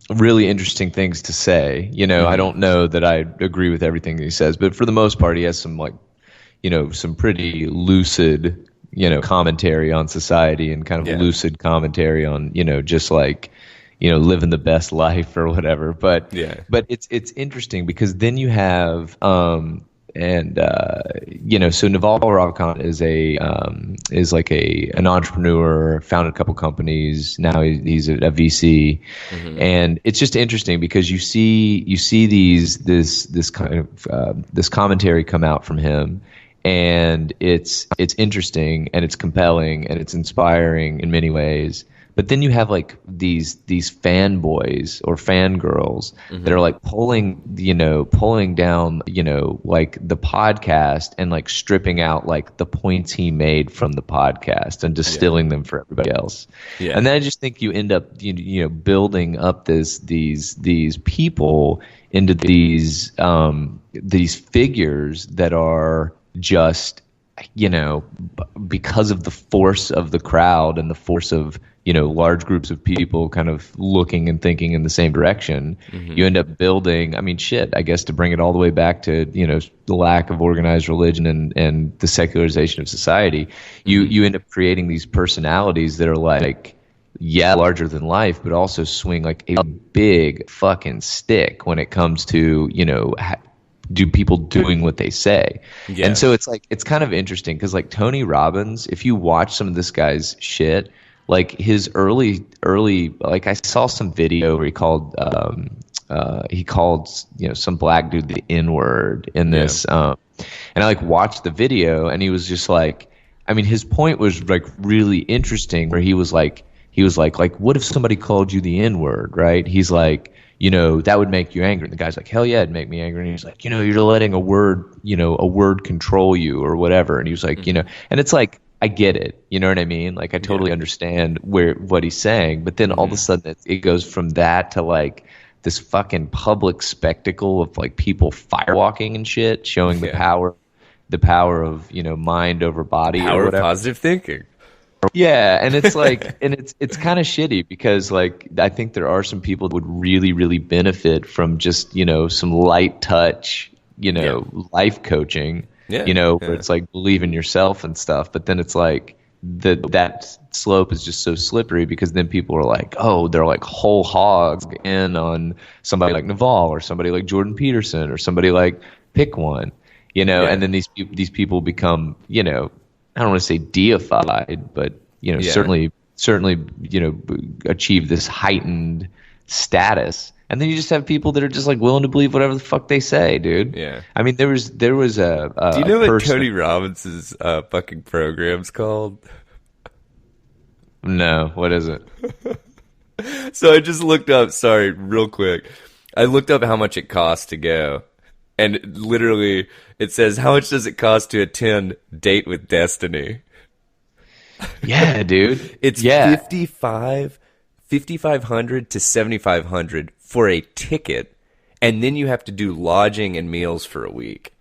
A: really interesting things to say. I don't know that I agree with everything that he says, but for the most part he has some some pretty lucid commentary on society and kind of lucid commentary on just living the best life or whatever. But it's interesting because then you have so Naval Ravikant is like an entrepreneur, founded a couple companies. Now he's a VC, and it's just interesting because you see this kind of this commentary come out from him, and it's interesting and it's compelling and it's inspiring in many ways. But then you have like these fanboys or fangirls that are like pulling down, like the podcast and like stripping out like the points he made from the podcast and distilling them for everybody else.
B: Yeah.
A: And then I just think you end up, building up these people into these figures that are just, because of the force of the crowd and the force of large groups of people kind of looking and thinking in the same direction, you end up building, I mean, shit, I guess to bring it all the way back to, the lack of organized religion and the secularization of society, you end up creating these personalities that are like, yeah, larger than life, but also swing like a big fucking stick when it comes to, do people doing what they say.
B: Yeah.
A: And so it's kind of interesting because like Tony Robbins, if you watch some of this guy's shit, like his early, like I saw some video where he called, some black dude the N-word in this, and I like watched the video and he was just like, I mean, his point was like really interesting where he was like, what if somebody called you the N-word, right? He's like, that would make you angry. And the guy's like, hell yeah, it'd make me angry. And he's like, you're letting a word control you or whatever. And he was like, and it's like, I get it. You know what I mean? Like, I totally understand what he's saying. But then all of a sudden it goes from that to like this fucking public spectacle of like people firewalking and shit, showing the power of, mind over body
B: Power
A: or
B: of
A: whatever.
B: positive thinking.
A: Yeah, and it's like, and it's kind of shitty because like I think there are some people that would really, really benefit from just some light touch, life coaching, where it's like believe in yourself and stuff. But then it's like that slope is just so slippery because then people are like, oh, they're like whole hogs in on somebody like Naval or somebody like Jordan Peterson or somebody like pick one, and then these people become, I don't want to say deified, but certainly achieve this heightened status. And then you just have people that are just like willing to believe whatever the fuck they say, dude.
B: Yeah.
A: I mean, there was a
B: Do you know what
A: person...
B: Tony Robbins' fucking program's called?
A: No, what is it?
B: So I just looked up, sorry, real quick. I looked up how much it costs to go. And literally, it says, how much does it cost to attend Date with Destiny?
A: Yeah, dude.
B: It's $5,500 to $7,500 for a ticket, and then you have to do lodging and meals for a week.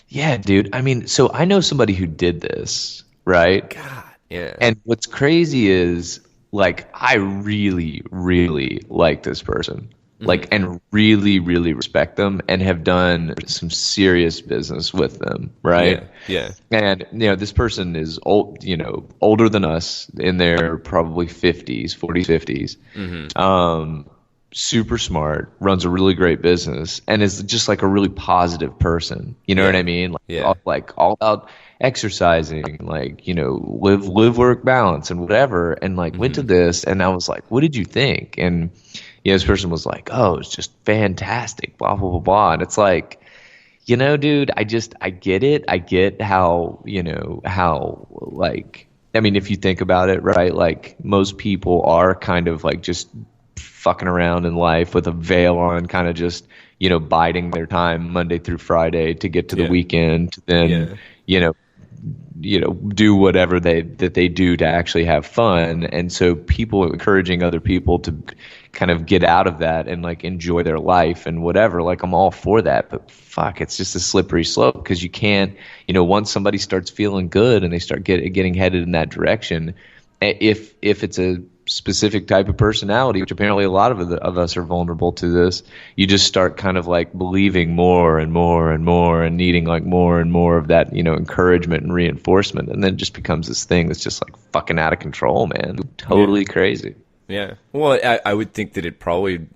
A: Yeah, dude. I mean, so I know somebody who did this, right?
B: God, yeah.
A: And what's crazy is, like, I really, really like this person. Like, and really, really respect them and have done some serious business with them, right?
B: Yeah.
A: And, this person is old, older than us in their probably 50s, 40s, 50s. Super smart, runs a really great business, and is just like a really positive person. You know what I mean? All about exercising, like, live, work, balance and whatever. And like went to this and I was like, what did you think? And this person was like, oh, it's just fantastic, blah, blah, blah, blah. And it's like, dude, I get it. I get how, like, I mean, if you think about it, right, like most people are kind of like just fucking around in life with a veil on, kind of just, biding their time Monday through Friday to get to the weekend, to then, do whatever they do to actually have fun. And so people encouraging other people to kind of get out of that and like enjoy their life and whatever, like I'm all for that, but fuck, it's just a slippery slope because you can't, once somebody starts feeling good and they start getting headed in that direction, if it's a specific type of personality, which apparently a lot of us are vulnerable to this, you just start kind of like believing more and more and more and needing like more and more of that, encouragement and reinforcement. And then it just becomes this thing that's just like fucking out of control, man. Totally crazy.
B: Yeah. Well, I would think that it probably,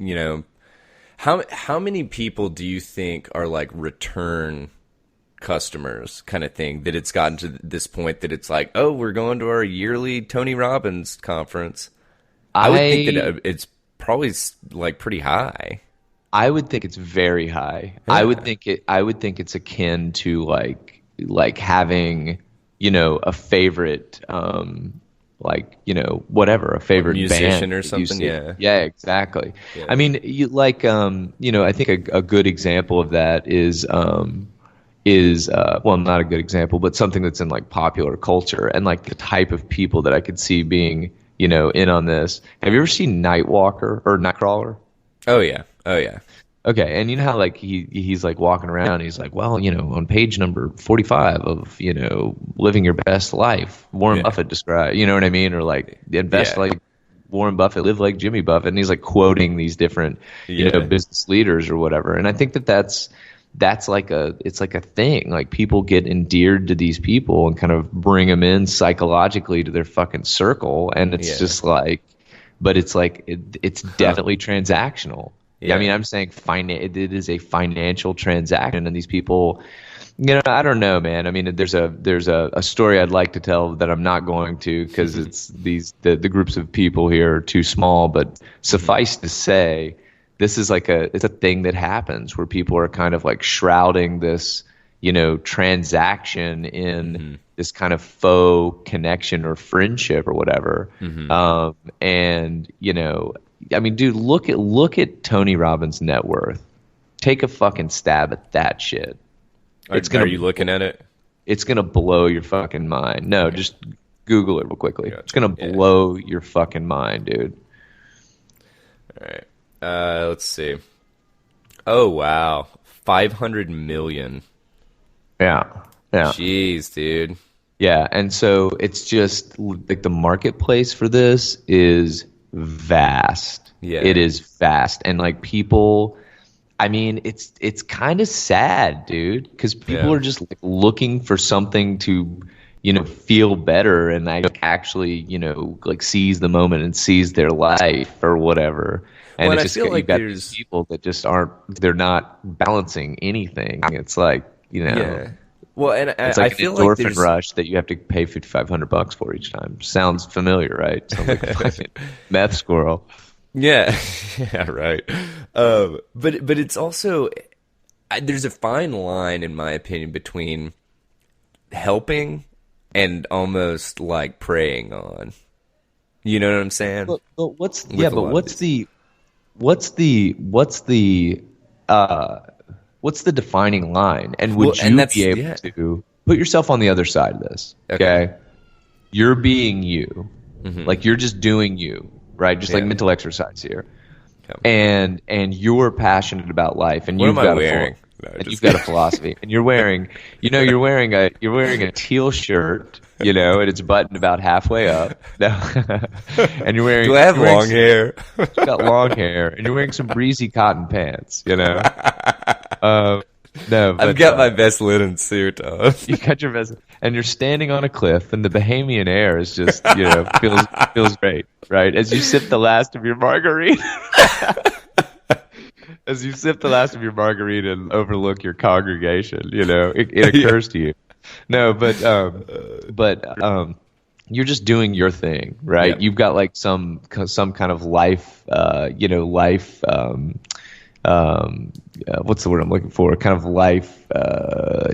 B: how many people do you think are like return customers kind of thing, that it's gotten to this point that it's like, oh, we're going to our yearly Tony Robbins conference? I would think that it's probably like pretty high.
A: I would think it's very high. Yeah. I would think it's akin to like having, a favorite, whatever, a favorite
B: musician
A: band
B: or something.
A: Yeah, exactly. Yeah. I mean, I think a good example of that is well, not a good example, but something that's in like popular culture and like the type of people that I could see being, in on this. Have you ever seen Nightwalker or Nightcrawler?
B: Oh yeah.
A: Okay, and you know how like he's like walking around and he's like, well, on page number 45 of, living your best life, Warren Buffett described, you know what I mean? Or like invest like Warren Buffett, live like Jimmy Buffett, and he's like quoting these different,
B: Yeah.
A: business leaders or whatever. And I think that's like it's like a thing. Like people get endeared to these people and kind of bring them in psychologically to their fucking circle, and it's just like, but it's like it's definitely transactional.
B: Yeah.
A: I mean, I'm saying it is a financial transaction, and these people, I don't know, man. I mean, there's a story I'd like to tell that I'm not going to, because it's the groups of people here are too small. But suffice to say, this is like it's a thing that happens where people are kind of like shrouding this, transaction in this kind of faux connection or friendship or whatever. And I mean, dude, look at Tony Robbins' net worth. Take a fucking stab at that shit.
B: Are you looking at it?
A: It's gonna blow your fucking mind. No, just Google it real quickly.
B: Gotcha.
A: It's gonna blow your fucking mind, dude.
B: All right. Let's see. Oh wow, 500 million.
A: Yeah.
B: Jeez, dude.
A: Yeah, and so it's just like the marketplace for this is vast.
B: Yeah.
A: It is vast, and like people, I mean, it's kind of sad, dude, because people are just like looking for something to, feel better, and like actually, like seize the moment and seize their life or whatever. And
B: Well,
A: it's
B: I
A: just
B: feel like
A: you've got
B: there's
A: these people that just they're not balancing anything. It's like,
B: yeah. Well, and
A: it's
B: I
A: like
B: feel
A: an
B: like
A: endorphin
B: there's
A: rush that you have to pay $5,500 for each time. Sounds familiar, right? Sounds like a fucking meth squirrel.
B: yeah, yeah, right. But it's also there's a fine line, in my opinion, between helping and almost like preying on. You know what I'm saying?
A: But what's the defining line? And would you be able to put yourself on the other side of this? Okay. You're being you. Like you're just doing you, right? Just like mental exercise here. And you're passionate about life, and you've got you've got a philosophy, and you're wearing a teal shirt, and it's buttoned about halfway up. And you're wearing.
B: Do I have long hair?
A: You've got long hair, and you're wearing some breezy cotton pants. No, but,
B: I've got my best linen suit on.
A: You got your best, and you're standing on a cliff, and the Bahamian air is just feels great, right? As you sip the last of your margarita. As you sip the last of your margarita and overlook your congregation, it occurs to you. No, but you're just doing your thing, right?
B: Yeah.
A: You've got like some kind of life, what's the word I'm looking for? Kind of life,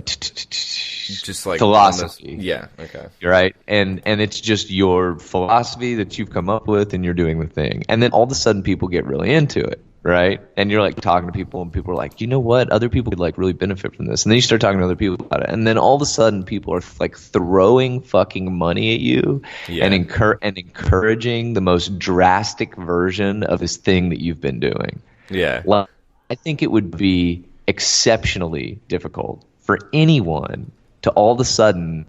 B: Just like
A: philosophy.
B: Yeah. Okay.
A: Right. And it's just your philosophy that you've come up with, and you're doing the thing. And then all of a sudden people get really into it. Right. And you're like talking to people, and people are like, you know what? Other people could like really benefit from this. And then you start talking to other people about it. And then all of a sudden people are like throwing fucking money at you and encouraging the most drastic version of this thing that you've been doing.
B: Yeah.
A: Well, I think it would be exceptionally difficult for anyone to all of a sudden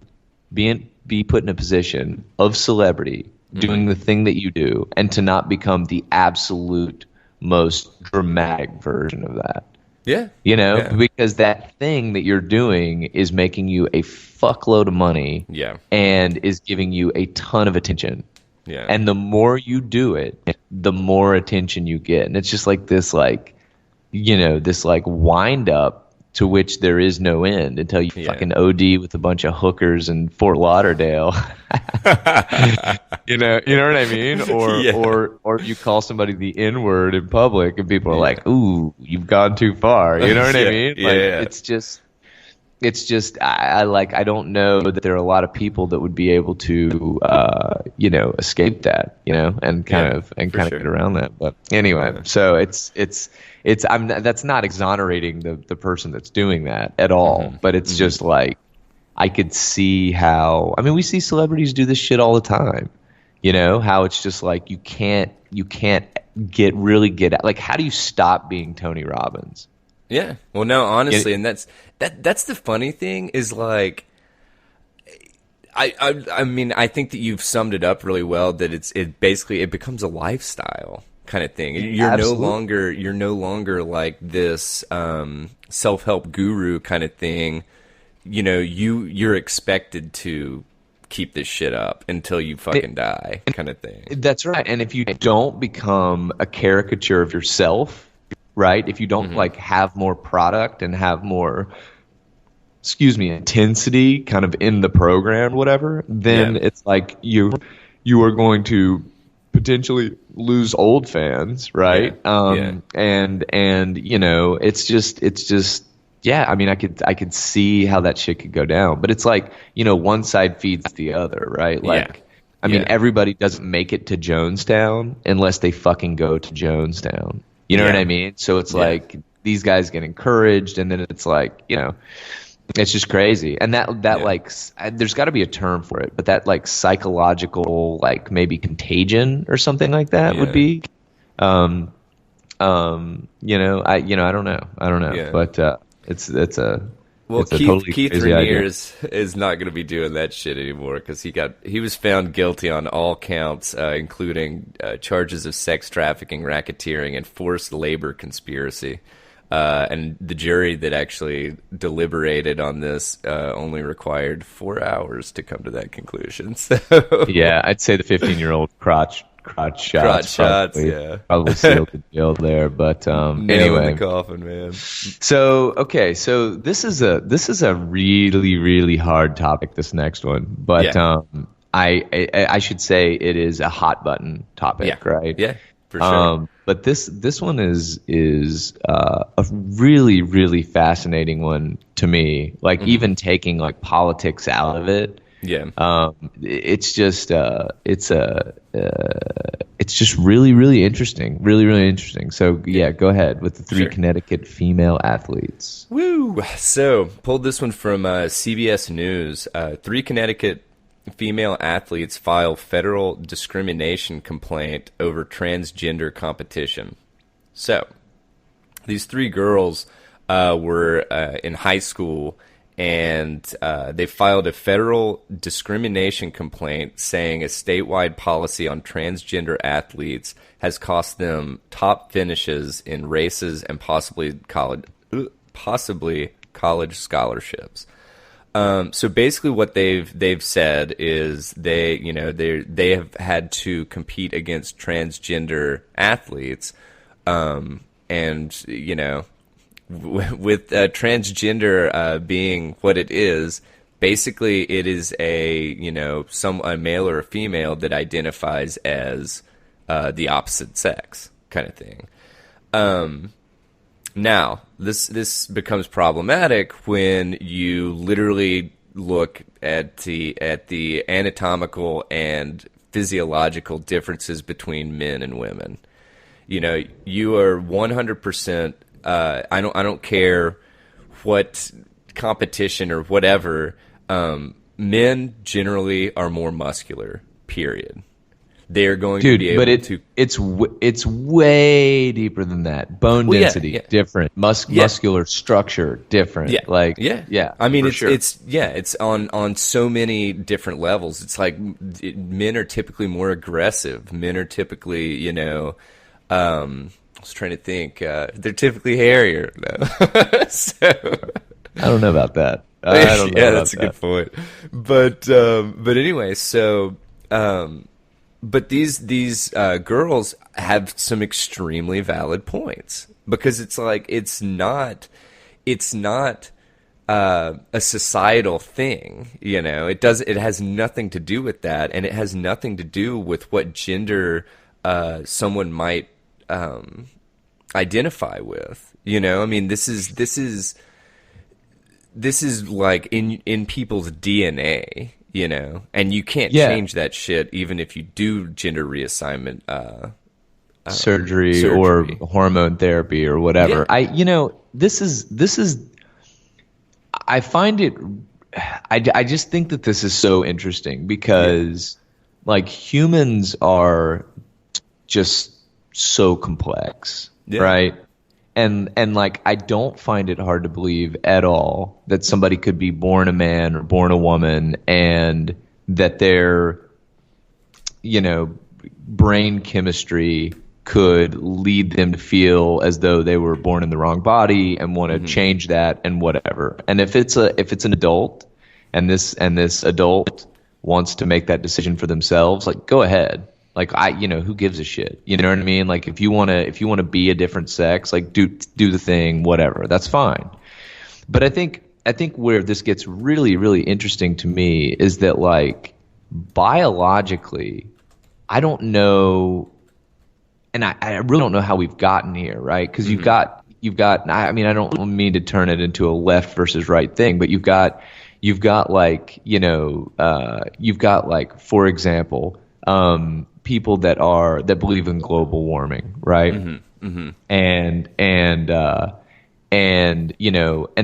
A: be put in a position of celebrity doing the thing that you do, and to not become the absolute most dramatic version of that.
B: Yeah.
A: Because that thing that you're doing is making you a fuckload of money.
B: Yeah.
A: And is giving you a ton of attention.
B: Yeah.
A: And the more you do it, the more attention you get. And it's just like this wind up to which there is no end until you fucking OD with a bunch of hookers in Fort Lauderdale. You know what I mean? Or you call somebody the N-word in public, and people are like, "Ooh, you've gone too far." You know what I mean? It's just I don't know that there are a lot of people that would be able to escape that, and kind of get around that. But anyway, so it's that's not exonerating the person that's doing that at all, but it's just like, I could see how, I mean, we see celebrities do this shit all the time, how it's just like you can't get out. Like, how do you stop being Tony Robbins?
B: Yeah. Well, no, honestly, and that's the funny thing is, like, I mean, I think that you've summed it up really well. That it basically it becomes a lifestyle kind of thing. You're no longer like this self-help guru kind of thing. You know, you're expected to keep this shit up until you fucking die kind of thing.
A: That's right. And if you don't become a caricature of yourself, right? If you don't like have more product and have more, intensity kind of in the program, whatever, then it's like you are going to potentially lose old fans, right? And you know, it's just yeah, I mean, I could see how that shit could go down, but it's like, you know, one side feeds the other, right? Like, I mean, everybody doesn't make it to Jonestown unless they fucking go to Jonestown. You know what I mean? So it's like these guys get encouraged, and then it's like, you know, it's just crazy. And that like, there's got to be a term for it, but that like psychological, like maybe contagion or something like that would be, you know, I don't know, but it's a
B: Keith
A: totally
B: Raniere is not going to be doing that shit anymore because he was found guilty on all counts, including charges of sex trafficking, racketeering, and forced labor conspiracy. And the jury that actually deliberated on this only required 4 hours to come to that conclusion. So
A: yeah, I'd say the 15-year-old crotch shots probably sealed the deal there. But anyway,
B: in the coffin, man.
A: So this is a really, really hard topic, this next one, but I should say it is a hot button topic, right?
B: Yeah, for sure.
A: But this one is a really, really fascinating one to me. Like even taking like politics out of it. Yeah. It's just really, really interesting. Really, really interesting. So yeah, go ahead with the three Connecticut female athletes.
B: Woo! So pulled this one from CBS News. 3 Connecticut female athletes file federal discrimination complaint over transgender competition. So these 3 girls were in high school, and they filed a federal discrimination complaint saying a statewide policy on transgender athletes has cost them top finishes in races and possibly college scholarships. So basically, what they've said is they have had to compete against transgender athletes, and you know, with transgender being what it is, basically it is a male or a female that identifies as the opposite sex kind of thing. Now, this becomes problematic when you literally look at the anatomical and physiological differences between men and women. You know, you are 100%. I don't care what competition or whatever. Men generally are more muscular. Period. They are going to be able to.
A: It's way deeper than that. Bone density different. Muscular structure different. Yeah.
B: I mean, it's on so many different levels. It's like men are typically more aggressive. Men are typically, I was trying to think. They're typically hairier. No. So
A: I don't know about that. I don't know
B: that's a good point. But anyway, so. But these girls have some extremely valid points, because it's like it's not a societal thing, It has nothing to do with that, and it has nothing to do with what gender someone might identify with. I mean, this is like in people's DNA. And you can't change that shit even if you do gender reassignment
A: surgery or hormone therapy or whatever. Yeah. This is I find it I just think that this is so interesting because like humans are just so complex, right? And like I don't find it hard to believe at all that somebody could be born a man or born a woman and that their, you know, brain chemistry could lead them to feel as though they were born in the wrong body and want to change that and whatever. And if it's an adult and this adult wants to make that decision for themselves, like go ahead. Like who gives a shit? You know what I mean? Like if you wanna be a different sex, like do the thing, whatever. That's fine. But I think where this gets really, really interesting to me is that like biologically, I don't know, and I really don't know how we've gotten here, right? Because you've got. I mean, I don't mean to turn it into a left versus right thing, but you've got like you've got like, for example, people that believe in global warming, right? And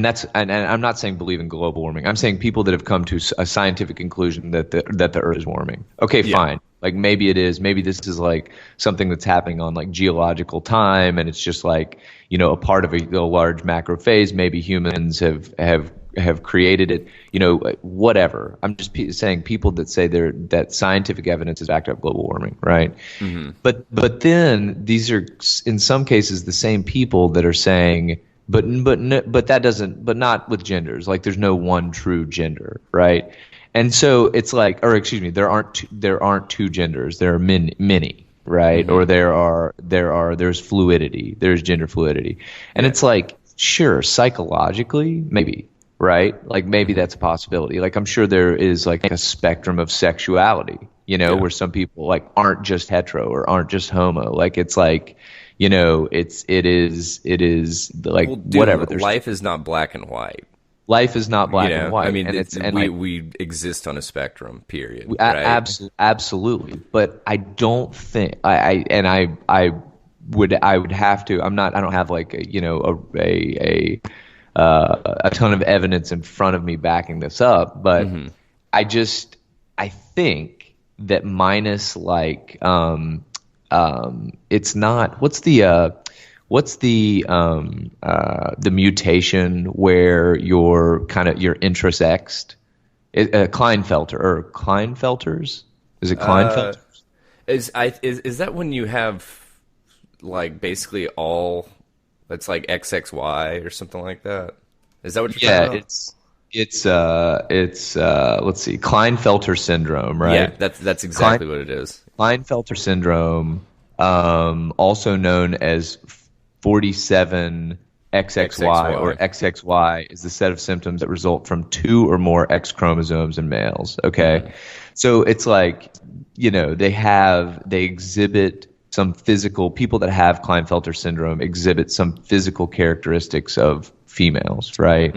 A: that's and I'm not saying believe in global warming. I'm saying people that have come to a scientific conclusion that the Earth is warming. Okay, fine. Like maybe it is. Maybe this is like something that's happening on like geological time, and it's just like a part of a large macro phase. Maybe humans have created it. Whatever. I'm just saying people that say that scientific evidence is backed up global warming, right? But then these are in some cases the same people that are saying. But that doesn't. But not with genders. Like there's no one true gender, right? And so it's like, or excuse me, there aren't two genders. There are many, right? Or there's fluidity. There's gender fluidity, and it's like sure, psychologically, maybe, right? Like maybe that's a possibility. Like I'm sure there is like a spectrum of sexuality, where some people like aren't just hetero or aren't just homo. Like it's like. It is like
B: Well, dude,
A: whatever.
B: Life is not black and white.
A: Life is not black and white.
B: I mean,
A: and
B: we exist on a spectrum. Period. Right?
A: Absolutely. But I don't think I would have to. I don't have like a ton of evidence in front of me backing this up. But I think that minus like it's not. What's the mutation where you're intersexed? Klinefelters? Is it Klinefelters?
B: Is that when you have like basically all that's like XXY or something like that? Is that what you're talking about?
A: It's let's see, Klinefelter syndrome, right?
B: Yeah, that's exactly what it is.
A: Klinefelter syndrome, also known as 47 XXY or XXY, is the set of symptoms that result from two or more X chromosomes in males. Okay, so it's like they exhibit some physical. People that have Klinefelter syndrome exhibit some physical characteristics of females, right?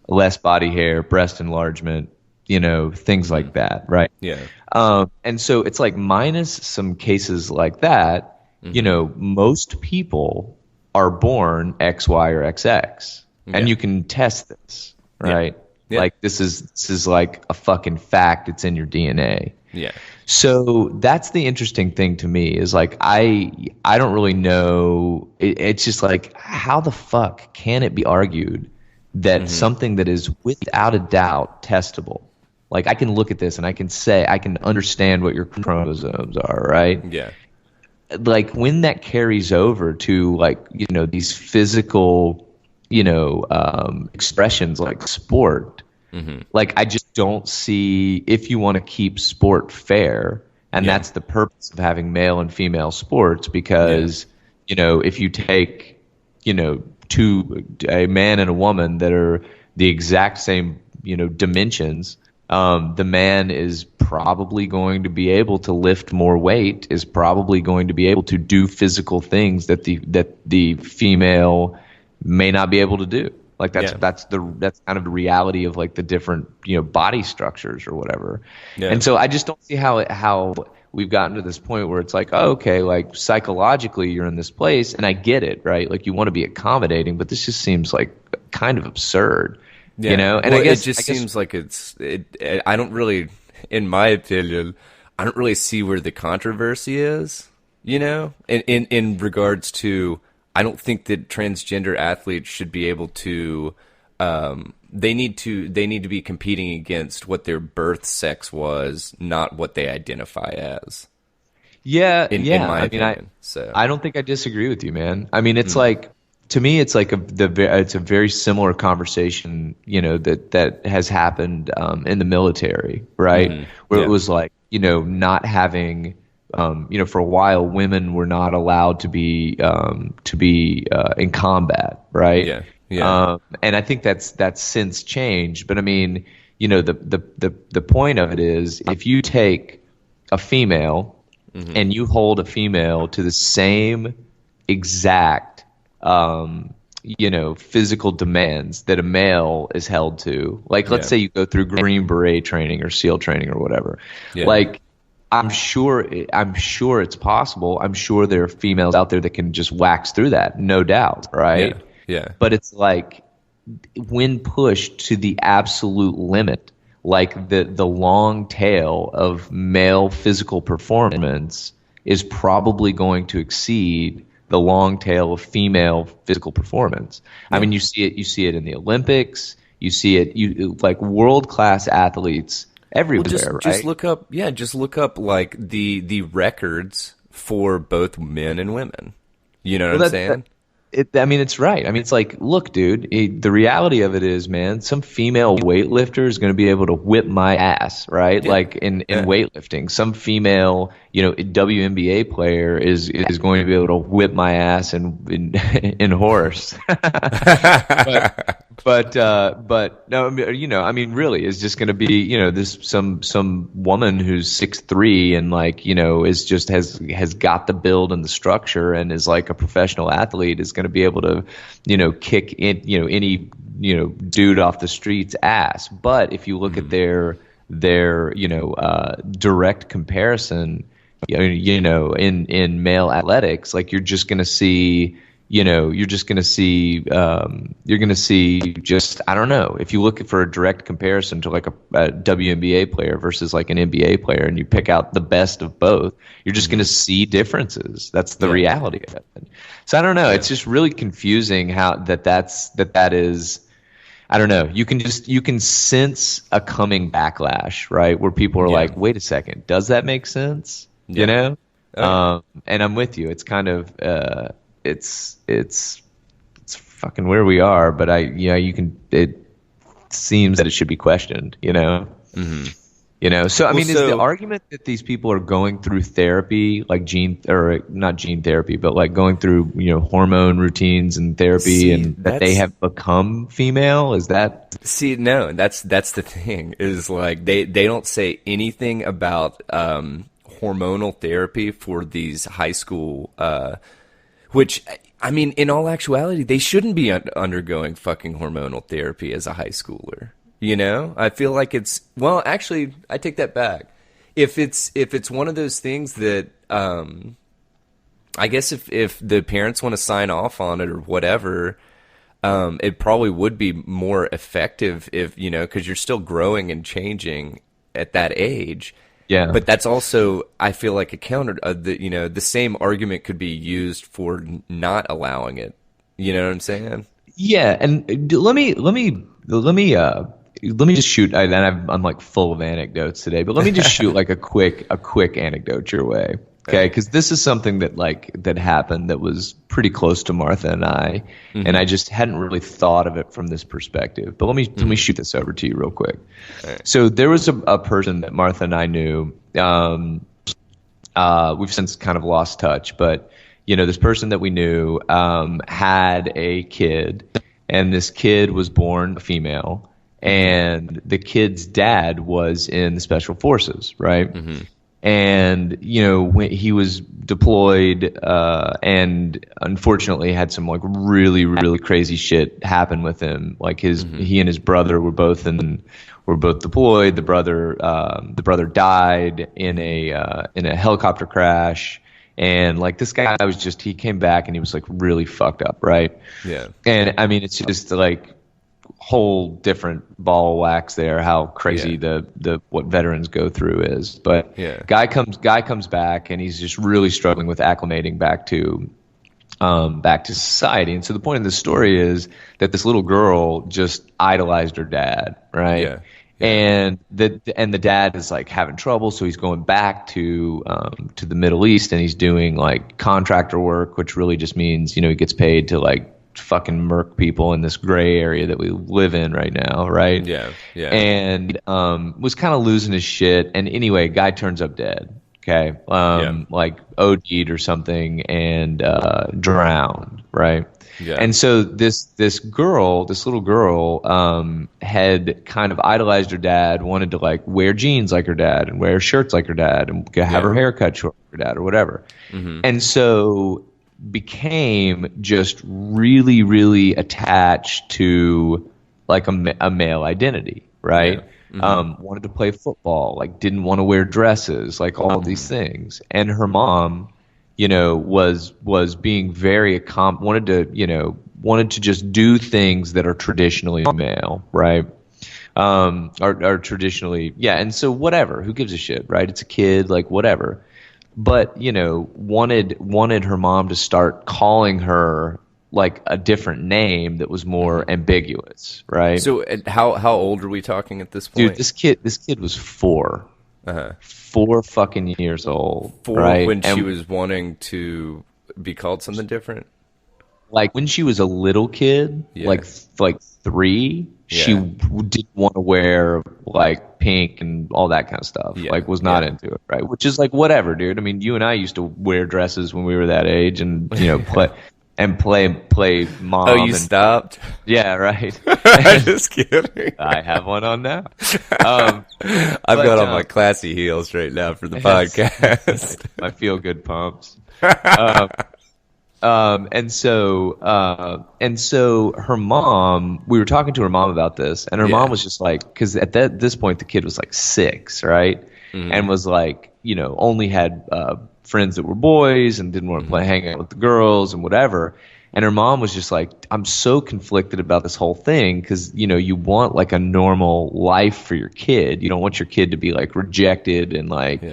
A: Less body hair, breast enlargement, things like that, right?
B: Yeah.
A: And so it's like minus some cases like that, most people are born XY or XX, and you can test this, right?
B: Yeah.
A: Like this is like a fucking fact. It's in your DNA.
B: Yeah.
A: So that's the interesting thing to me is like I don't really know. It's just like how the fuck can it be argued that something that is without a doubt testable, like I can look at this and I can say I can understand what your chromosomes are, right?
B: Yeah.
A: Like when that carries over to like these physical expressions like sport, like I just don't see, if you want to keep sport fair, and that's the purpose of having male and female sports, because if you take a man and a woman that are the exact same dimensions, the man is probably going to be able to lift more weight, is probably going to be able to do physical things that the female may not be able to do. Like that's kind of the reality of like the different body structures or whatever. Yeah. And so I just don't see how we've gotten to this point where it's like, oh, okay, like psychologically you're in this place, and I get it, right? Like you want to be accommodating, but this just seems like kind of absurd.
B: Yeah. And well, it just seems like I don't really, in my opinion, I don't really see where the controversy is, in regards to I don't think that transgender athletes should be able to. They need to be competing against what their birth sex was, not what they identify as.
A: Yeah,
B: In
A: yeah.
B: my
A: I mean,
B: opinion. So
A: I don't think I disagree with you, man. I mean, it's
B: mm,
A: like to me, it's like it's a very similar conversation, that has happened in the military, right? Where it
B: yeah,
A: was like, not having, for a while, women were not allowed to be in combat, right?
B: yeah, yeah,
A: And I think that's since changed. But I mean, the point of it is, if you take a female and you hold a female to the same exact physical demands that a male is held to. Like, let's
B: yeah,
A: say you go through Green Beret training or SEAL training or whatever.
B: yeah,
A: Like, I'm sure it's possible. I'm sure there are females out there that can just wax through that, no doubt,
B: yeah,
A: right?
B: yeah,
A: But it's like, when pushed to the absolute limit, like the long tail of male physical performance is probably going to exceed the long tail of female physical performance. I
B: yeah.
A: mean, you see it in the Olympics, you see it, like world class athletes
B: Well, just
A: everywhere,
B: just
A: right?
B: look up, yeah, just look up like the records for both men and women. You know what
A: Well,
B: I'm
A: that
B: saying?
A: I mean, it's right. I mean, it's like, look, dude, the reality of it is, man, some female weightlifter is going to be able to whip my ass, right?
B: Yeah,
A: Like in
B: yeah.
A: weightlifting, some female, WNBA player is going to be able to whip my ass in horse. But but no, I mean, really, is just going to be, this some woman who's 6'3" and, like, is just has got the build and the structure and is like a professional athlete, is going to be able to, kick in, any, dude off the street's ass. But if you look at their direct comparison, in male athletics, like, you're going to see just, I don't know, if you look for a direct comparison to like a WNBA player versus like an NBA player, and you pick out the best of both, you're just going to see differences. That's the
B: Yeah,
A: reality of it. So I don't know.
B: yeah,
A: It's just really confusing how that is. I don't know. You can sense a coming backlash, right? Where people are
B: yeah,
A: like, wait a second, does that make sense? You
B: yeah.
A: know?
B: Oh yeah.
A: And I'm with you. It's kind of it's fucking where we are, but it seems that it should be questioned. So I
B: Well,
A: mean, is the
B: so
A: argument that these people are going through therapy, like or not gene therapy, but like going through, hormone routines and therapy,
B: see,
A: and that they
B: that's
A: have become female? Is that?
B: see, no, that's the thing is like they don't say anything about hormonal therapy for these high school which, I mean, in all actuality, they shouldn't be undergoing fucking hormonal therapy as a high schooler. You know, I feel like well, actually, I take that back. If it's one of those things that, I guess if the parents want to sign off on it or whatever, it probably would be more effective if, because you're still growing and changing at that age.
A: Yeah.
B: But that's also, I feel like, a counter. The same argument could be used for not allowing it. You know what I'm saying?
A: Yeah, and let me just shoot. And I'm like full of anecdotes today, but let me just shoot like a quick anecdote your way, okay? Because this is something that happened that was pretty close to Martha and I, and I just hadn't really thought of it from this perspective. But let me shoot this over to you real quick. So there was a person that Martha and I knew. We've since kind of lost touch, but this person that we knew had a kid, and this kid was born a female, and the kid's dad was in the special forces, right? And when he was deployed, and unfortunately had some like really really crazy shit happen with him. Like he and his brother were both deployed. The brother died in a helicopter crash. And like this guy he came back and he was like really fucked up, right?
B: Yeah.
A: And I mean, it's just like whole different ball of wax there, how crazy
B: Yeah.
A: the what veterans go through is. But
B: Yeah.
A: guy comes back and he's just really struggling with acclimating back to back to society. And so the point of the story is that this little girl just idolized her dad, right?
B: Yeah. Yeah.
A: And the dad is like having trouble, so he's going back to the Middle East, and he's doing like contractor work, which really just means, he gets paid to like fucking murk people in this gray area that we live in right now, right?
B: Yeah. Yeah.
A: And was kind of losing his shit. And anyway, guy turns up dead. Okay,
B: Yeah.
A: like OD'd or something and drowned, right?
B: Yeah.
A: And so this little girl, had kind of idolized her dad, wanted to like wear jeans like her dad and wear shirts like her dad and have her hair cut short like her dad or whatever. And so became just really, really attached to like a male identity, right? Wanted to play football, like didn't want to wear dresses, like all of these things. And her mom, was being very wanted to just do things that are traditionally male, right? Are traditionally, yeah. And so whatever, who gives a shit, right? It's a kid, like whatever. But wanted her mom to start calling her like a different name that was more ambiguous, right?
B: So how old are we talking at this point?
A: Dude, this kid was 4. 4 fucking years old.
B: 4
A: right?
B: when she
A: And
B: was wanting to be called something different?
A: like when she was a little kid,
B: Yeah.
A: like 3, she
B: Yeah.
A: didn't want to wear like pink and all that kind of stuff.
B: Yeah.
A: Like was not
B: Yeah.
A: into it, right? Which is like whatever, dude. I mean, you and I used to wear dresses when we were that age, and play mom.
B: Oh, you
A: and
B: stopped?
A: yeah, right.
B: Just kidding.
A: I have one on now.
B: I've got on my classy heels right now for the podcast.
A: My feel good pumps. And so her mom, we were talking to her mom about this, and her
B: Yeah.
A: mom was just like, because at this point the kid was like 6, right, and was like, only had friends that were boys and didn't want to hang out with the girls and whatever. And her mom was just like, I'm so conflicted about this whole thing because, you want like a normal life for your kid. You don't want your kid to be like rejected and like,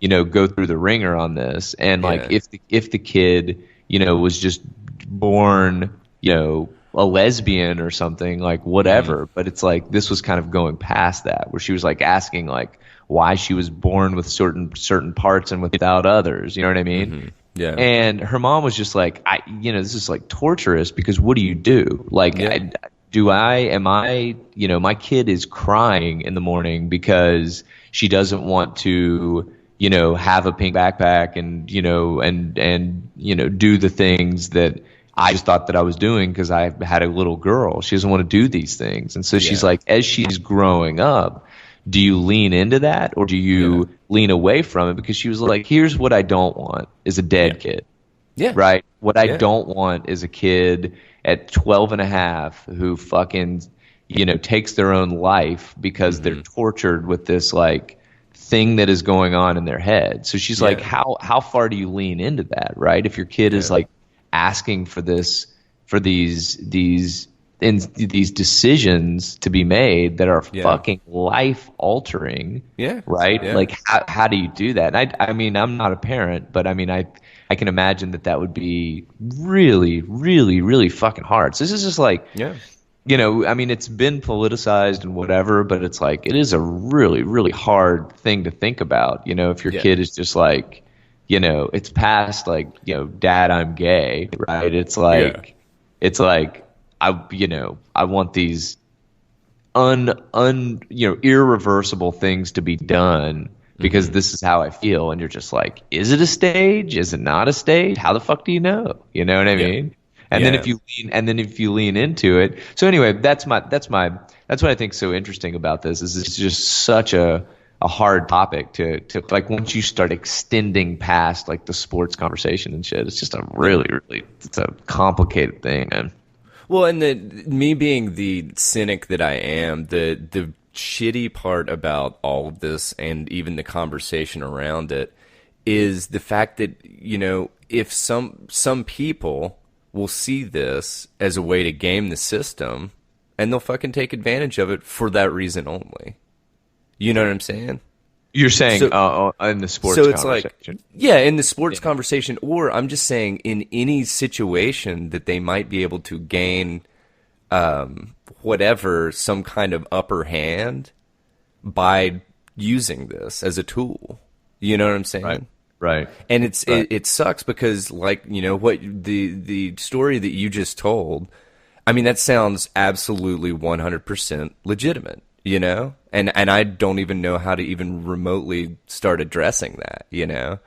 A: go through the ringer on this. And like if the kid, was just born, a lesbian or something, like whatever. But it's like this was kind of going past that, where she was like asking like why she was born with certain parts and without others. You know what I mean?
B: Yeah.
A: And her mom was just like, this is like torturous because what do you do? Like, my kid is crying in the morning because she doesn't want to, have a pink backpack and, do the things that I just thought that I was doing because I had a little girl. She doesn't want to do these things. And so she's like, as she's growing up, do you lean into that or do you lean away from it? Because she was like, here's what I don't want is a dead kid.
B: Yeah.
A: Right? What I don't want is a kid at 12 and a half who fucking, takes their own life because they're tortured with this like thing that is going on in their head. So she's like, how far do you lean into that? Right? If your kid is like asking for these decisions to be made that are fucking life altering. Yeah. Right? Yeah. Like how do you do that? And I mean, I'm not a parent, but I mean, I can imagine that would be really, really, really fucking hard. So this is just like, I mean, it's been politicized and whatever, but it's like, it is a really, really hard thing to think about. If your kid is just like, it's past like, dad, I'm gay, right? It's like, I want these irreversible things to be done because this is how I feel. And you're just like, is it a stage? Is it not a stage? How the fuck do you know? You know what I mean? And then if you lean into it. So anyway, that's what I think is so interesting about this is it's just such a hard topic to like once you start extending past like the sports conversation and shit, it's just a really, really, it's a complicated thing, man.
B: Well, and me being the cynic that I am, the shitty part about all of this and even the conversation around it is the fact that, if some people will see this as a way to game the system and they'll fucking take advantage of it for that reason only. You know what I'm saying?
A: You're saying
B: So
A: in the sports
B: so it's like,
A: conversation.
B: yeah, in the sports
A: Yeah.
B: conversation, or I'm just saying in any situation that they might be able to gain whatever, some kind of upper hand by using this as a tool. You know what I'm
A: Right.
B: saying?
A: Right.
B: And
A: Right.
B: it sucks because, like, you know what, the story that you just told, I mean, that sounds absolutely 100% legitimate, you know? And I don't even know how to even remotely start addressing that, you know?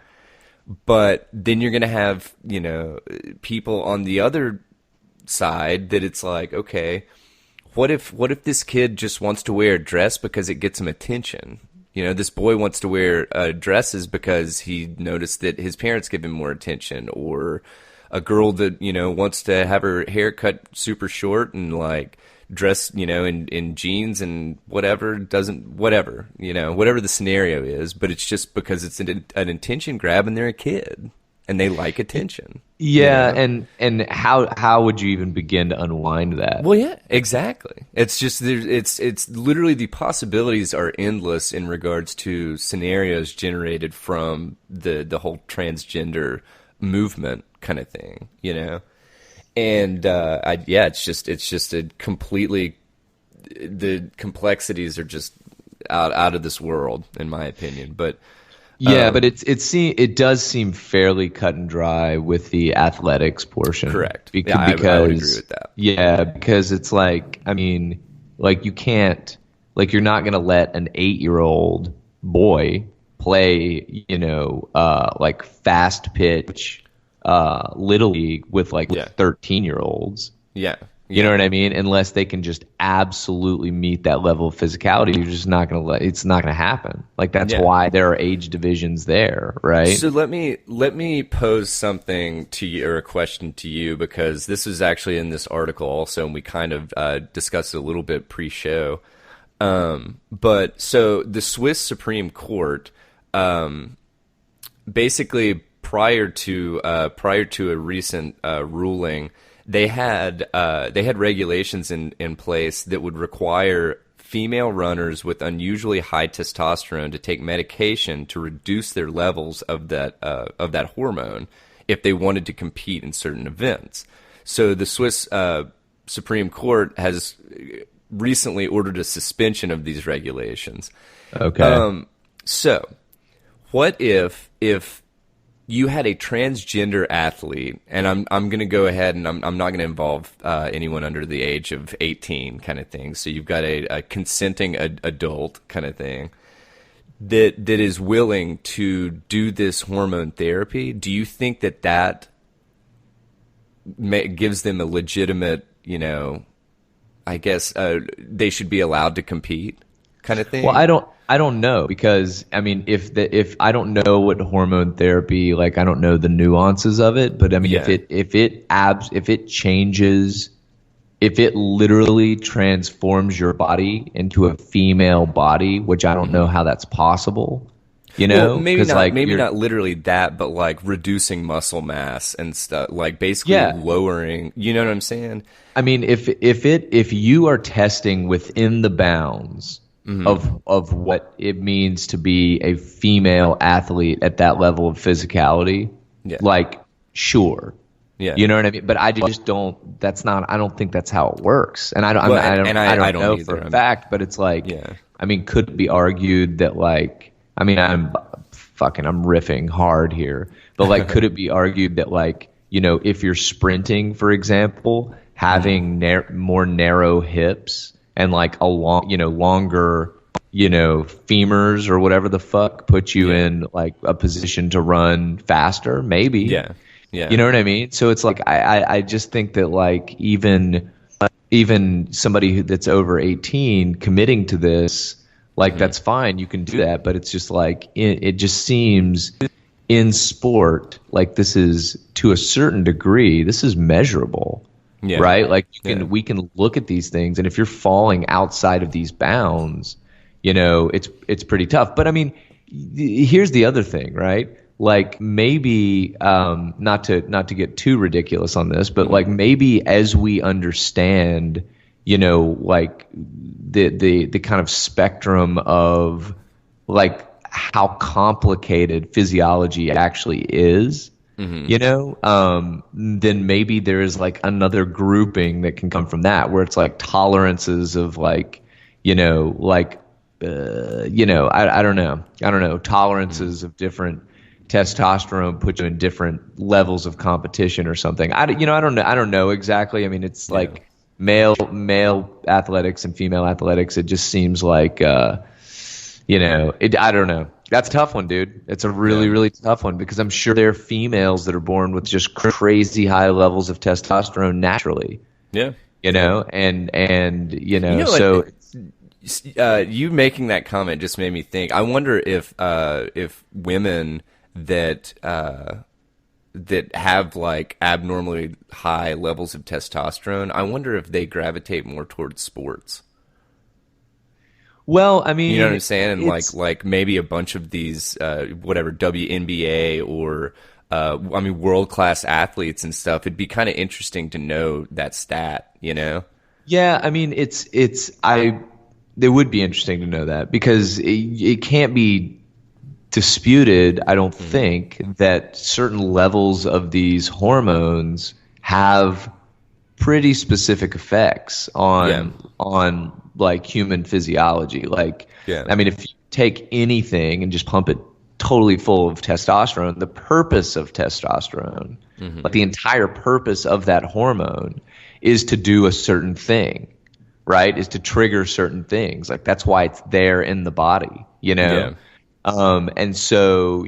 B: But then you're going to have, you know, people on the other side that it's like, okay, what if this kid just wants to wear a dress because it gets him attention? You know, this boy wants to wear dresses because he noticed that his parents give him more attention, or a girl that, you know, wants to have her hair cut super short and like dress, you know, in jeans and whatever, doesn't, whatever, you know, whatever the scenario is, but it's just because it's an attention grab and they're a kid and they like attention, you
A: Yeah,
B: know?
A: and how would you even begin to unwind that?
B: Well, yeah, exactly. It's just it's literally the possibilities are endless in regards to scenarios generated from the whole transgender movement kind of thing, you know. And yeah, it's just a completely, the complexities are just out of this world in my opinion. But
A: Yeah, but it does seem fairly cut and dry with the athletics portion.
B: correct. Yeah, I would agree with that.
A: Yeah, because it's like, I mean, like you can't, like you're not gonna let an 8-year-old boy play, like fast pitch, little league with like
B: Yeah.
A: 13-year-olds.
B: Yeah.
A: You
B: Yeah.
A: know what I mean? Unless they can just absolutely meet that level of physicality, you're just not gonna it's not gonna happen. Like that's
B: Yeah.
A: why there are age divisions there, right?
B: So let me pose something to you, or a question to you, because this is actually in this article also, and we kind of discussed it a little bit pre-show. But so the Swiss Supreme Court, basically prior to a recent ruling, they had regulations in place that would require female runners with unusually high testosterone to take medication to reduce their levels of that hormone if they wanted to compete in certain events. So the Swiss Supreme Court has recently ordered a suspension of these regulations.
A: Okay.
B: So what if you had a transgender athlete, and I'm going to go ahead and I'm not going to involve anyone under the age of 18 kind of thing. So you've got a consenting adult kind of thing that is willing to do this hormone therapy. Do you think that gives them a legitimate, I guess they should be allowed to compete kind of thing?
A: Well, I don't know because I mean if I don't know what hormone therapy, like I don't know the nuances of it, but I mean
B: Yeah.
A: if it changes, if it literally transforms your body into a female body, which I don't know how that's possible,
B: Well, maybe
A: 'cause,
B: not.
A: like,
B: Maybe
A: you're-
B: not literally that, but like reducing muscle mass and stuff. Like basically
A: Yeah.
B: lowering. You know what I'm saying?
A: I mean, if you are testing within the bounds of what it means to be a female athlete at that level of physicality,
B: Yeah.
A: like sure,
B: Yeah.
A: you know what I mean. But I just don't. That's not. I don't think that's how it works. And I don't.
B: Well,
A: I don't.
B: and
A: I
B: I
A: don't
B: don't
A: know
B: either.
A: for a
B: I'm-
A: fact. But it's like.
B: Yeah.
A: I mean, could it be argued that like. I mean, I'm riffing hard here, but like, could it be argued that like, if you're sprinting, for example, having more narrow hips and like longer, femurs or whatever the fuck puts you
B: Yeah.
A: in like a position to run faster, maybe.
B: Yeah. Yeah.
A: You know what I mean? So it's like I just think that like even somebody that's over 18 committing to this, like that's fine, you can do that, but it's just like it just seems in sport like this is, to a certain degree, this is measurable.
B: Yeah.
A: Right? Like
B: Yeah.
A: we can look at these things, and if you're falling outside of these bounds, it's pretty tough. But I mean, here's the other thing, right? Like maybe not to get too ridiculous on this, but like maybe as we understand, like the kind of spectrum of like how complicated physiology actually is, then maybe there is like another grouping that can come from that, where it's like tolerances of like, I don't know. Tolerances of different testosterone put you in different levels of competition or something. I don't know. I don't know exactly. I mean, it's like male athletics and female athletics. It just seems like, I don't know. That's a tough one, dude. It's a really, really tough one, because I'm sure there are females that are born with just crazy high levels of testosterone naturally.
B: Yeah.
A: So.
B: You making that comment just made me think. I wonder if women that have like abnormally high levels of testosterone, I wonder if they gravitate more towards sports.
A: Well, I mean,
B: you know what I'm saying, and like maybe a bunch of these whatever WNBA or world class athletes and stuff. It'd be kind of interesting to know that stat.
A: Yeah, I mean, it would be interesting to know that, because it can't be disputed, I don't think, that certain levels of these hormones have pretty specific effects on like human physiology. Like, I mean, if you take anything and just pump it totally full of testosterone, the purpose of testosterone, like the entire purpose of that hormone, is to do a certain thing. Right, is to trigger certain things. Like, that's why it's there in the body, and so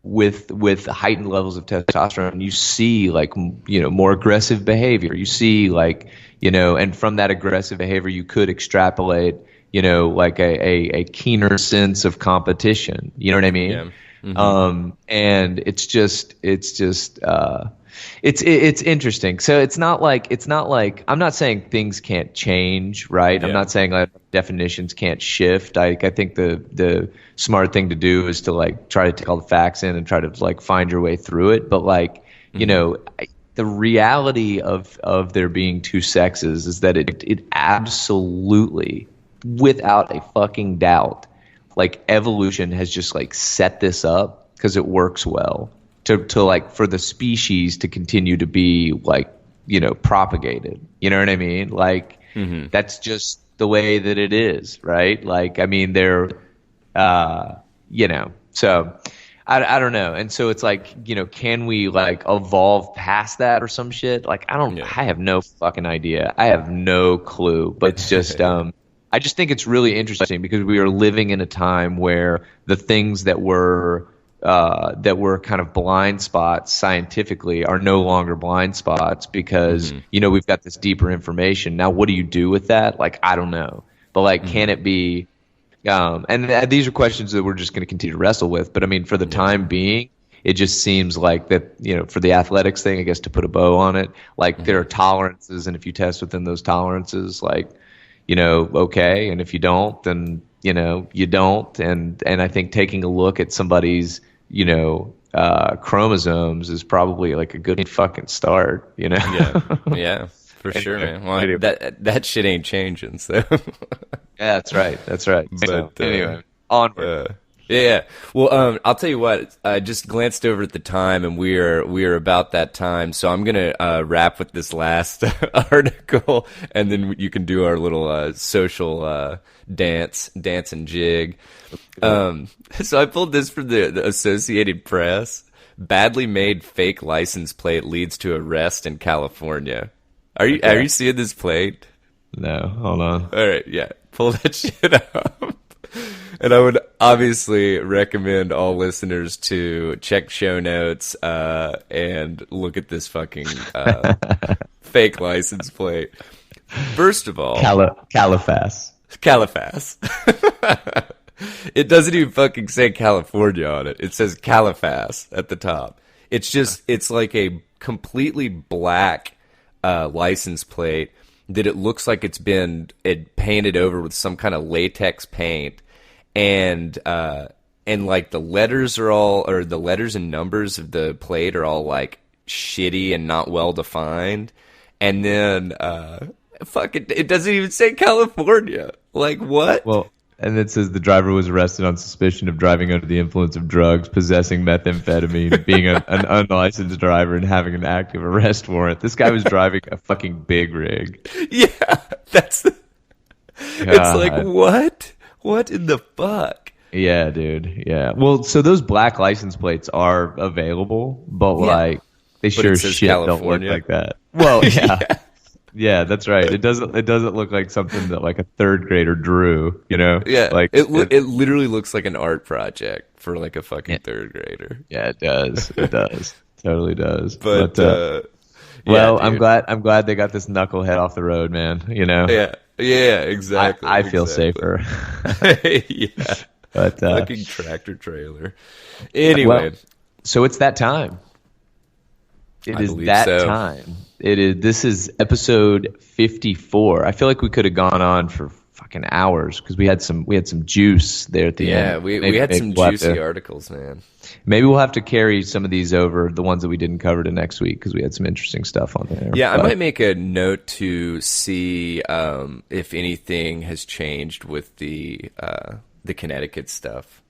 A: with heightened levels of testosterone, you see like more aggressive behavior. You see like and from that aggressive behavior, you could extrapolate like a keener sense of competition. You know what I mean?
B: Yeah. Mm-hmm.
A: And it's interesting. So it's not like I'm not saying things can't change, right? I'm not saying like definitions can't shift. I think the smart thing to do is to like try to take all the facts in and try to like find your way through it. But like, the reality of there being two sexes is that it absolutely, without a fucking doubt, like evolution has just like set this up because it works well. To like for the species to continue to be like propagated, you know what I mean? Like that's just the way that it is, right? Like, I mean, they're so I don't know. And so it's like, can we like evolve past that or some shit? Like, I have no fucking idea. I have no clue. But it's just I just think it's really interesting, because we are living in a time where the things that were kind of blind spots scientifically are no longer blind spots, because we've got this deeper information. Now, what do you do with that? Like, I don't know. But like, can it be and these are questions that we're just going to continue to wrestle with. But I mean, for the time being, it just seems like that, for the athletics thing, I guess, to put a bow on it, like there are tolerances, and if you test within those tolerances, like, okay, and if you don't, then you don't. And I think taking a look at somebody's chromosomes is probably like a good fucking start.
B: Yeah, for sure, man. Well, that shit ain't changing. So
A: yeah, that's right.
B: But
A: so, anyway, onward.
B: Yeah. Well, I'll tell you what. I just glanced over at the time, and we are about that time. So I'm gonna wrap with this last article, and then you can do our little social dance and jig. So I pulled this from the Associated Press. Badly made fake license plate leads to arrest in California. Are you seeing this plate?
A: No, hold on.
B: All right, yeah, pull that shit up. And I would obviously recommend all listeners to check show notes and look at this fucking fake license plate. First of all,
A: Caliphas.
B: It doesn't even fucking say California on it. It says Caliphas at the top. It's like a completely black license plate that it looks like it's been painted over with some kind of latex paint. And like the letters and numbers of the plate are all like shitty and not well defined. And then it doesn't even say California. Like, what?
A: Well, And it says the driver was arrested on suspicion of driving under the influence of drugs, possessing methamphetamine, being an unlicensed driver, and having an active arrest warrant. This guy was driving a fucking big rig.
B: Yeah, that's the... It's like, what? What in the fuck?
A: Yeah, dude. Yeah. Well, so those black license plates are available, but like they sure as shit
B: California.
A: don't look like that. Well, yeah. Yeah, that's right. It doesn't look like something that like a third grader drew, you know?
B: Yeah.
A: Like
B: it literally looks like an art project for like a fucking third grader.
A: Yeah, it does. It does. Totally does.
B: But
A: well, I'm glad they got this knucklehead off the road, man, you know?
B: Yeah, exactly.
A: I feel safer.
B: Yeah.
A: But
B: fucking tractor trailer. Anyway,
A: so it's that time. It is that time. This is episode 54. I feel like we could have gone on for fucking hours because we had some juice there at the end.
B: Yeah, we had some juicy articles, man.
A: Maybe we'll have to carry some of these over, the ones that we didn't cover, to next week because we had some interesting stuff on there.
B: Yeah, I might make a note to see if anything has changed with the Connecticut stuff,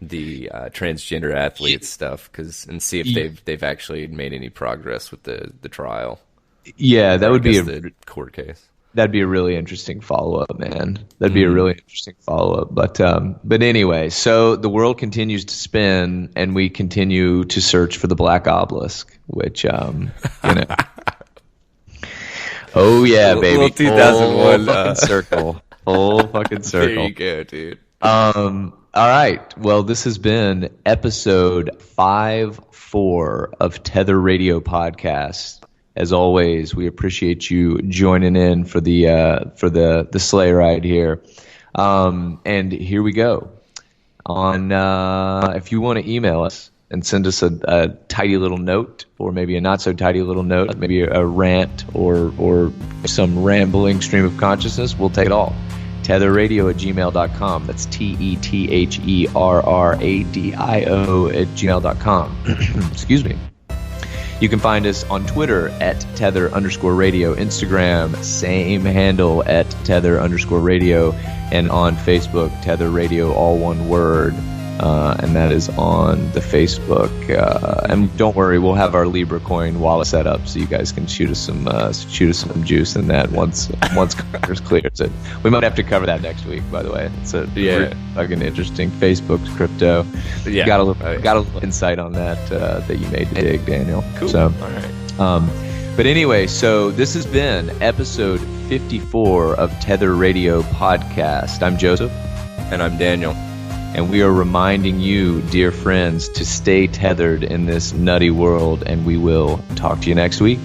B: the transgender athlete stuff, and see if they've actually made any progress with the trial.
A: Yeah, that would be
B: the court case.
A: That'd be a really interesting follow-up, man. That'd be a really interesting follow-up. But anyway, so the world continues to spin, and we continue to search for the Black Obelisk, which, you know. Oh, yeah, baby.
B: Little 2001
A: Full fucking circle. Full fucking circle.
B: There you go, dude.
A: All right. Well, this has been episode 54 of Tether Radio Podcast. As always, we appreciate you joining in for the sleigh ride here. And here we go. If you want to email us and send us a tidy little note, or maybe a not so tidy little note, maybe a rant or some rambling stream of consciousness, we'll take it all. tetherradio@gmail.com. That's TETHERRADIO@gmail.com. Excuse me. You can find us on Twitter at Tether_radio, Instagram, same handle at Tether_radio, and on Facebook, Tether Radio, all one word. And that is on the Facebook. And don't worry, we'll have our Libra coin wallet set up so you guys can shoot us some juice in that once Congress clears it. We might have to cover that next week, by the way. It's a fucking interesting Facebook's crypto. Yeah, got a little insight on that you made to dig, Daniel.
B: Cool.
A: So,
B: all right.
A: But anyway, so this has been episode 54 of Tether Radio Podcast. I'm Joseph.
B: And I'm Daniel.
A: And we are reminding you, dear friends, to stay tethered in this nutty world, and we will talk to you next week.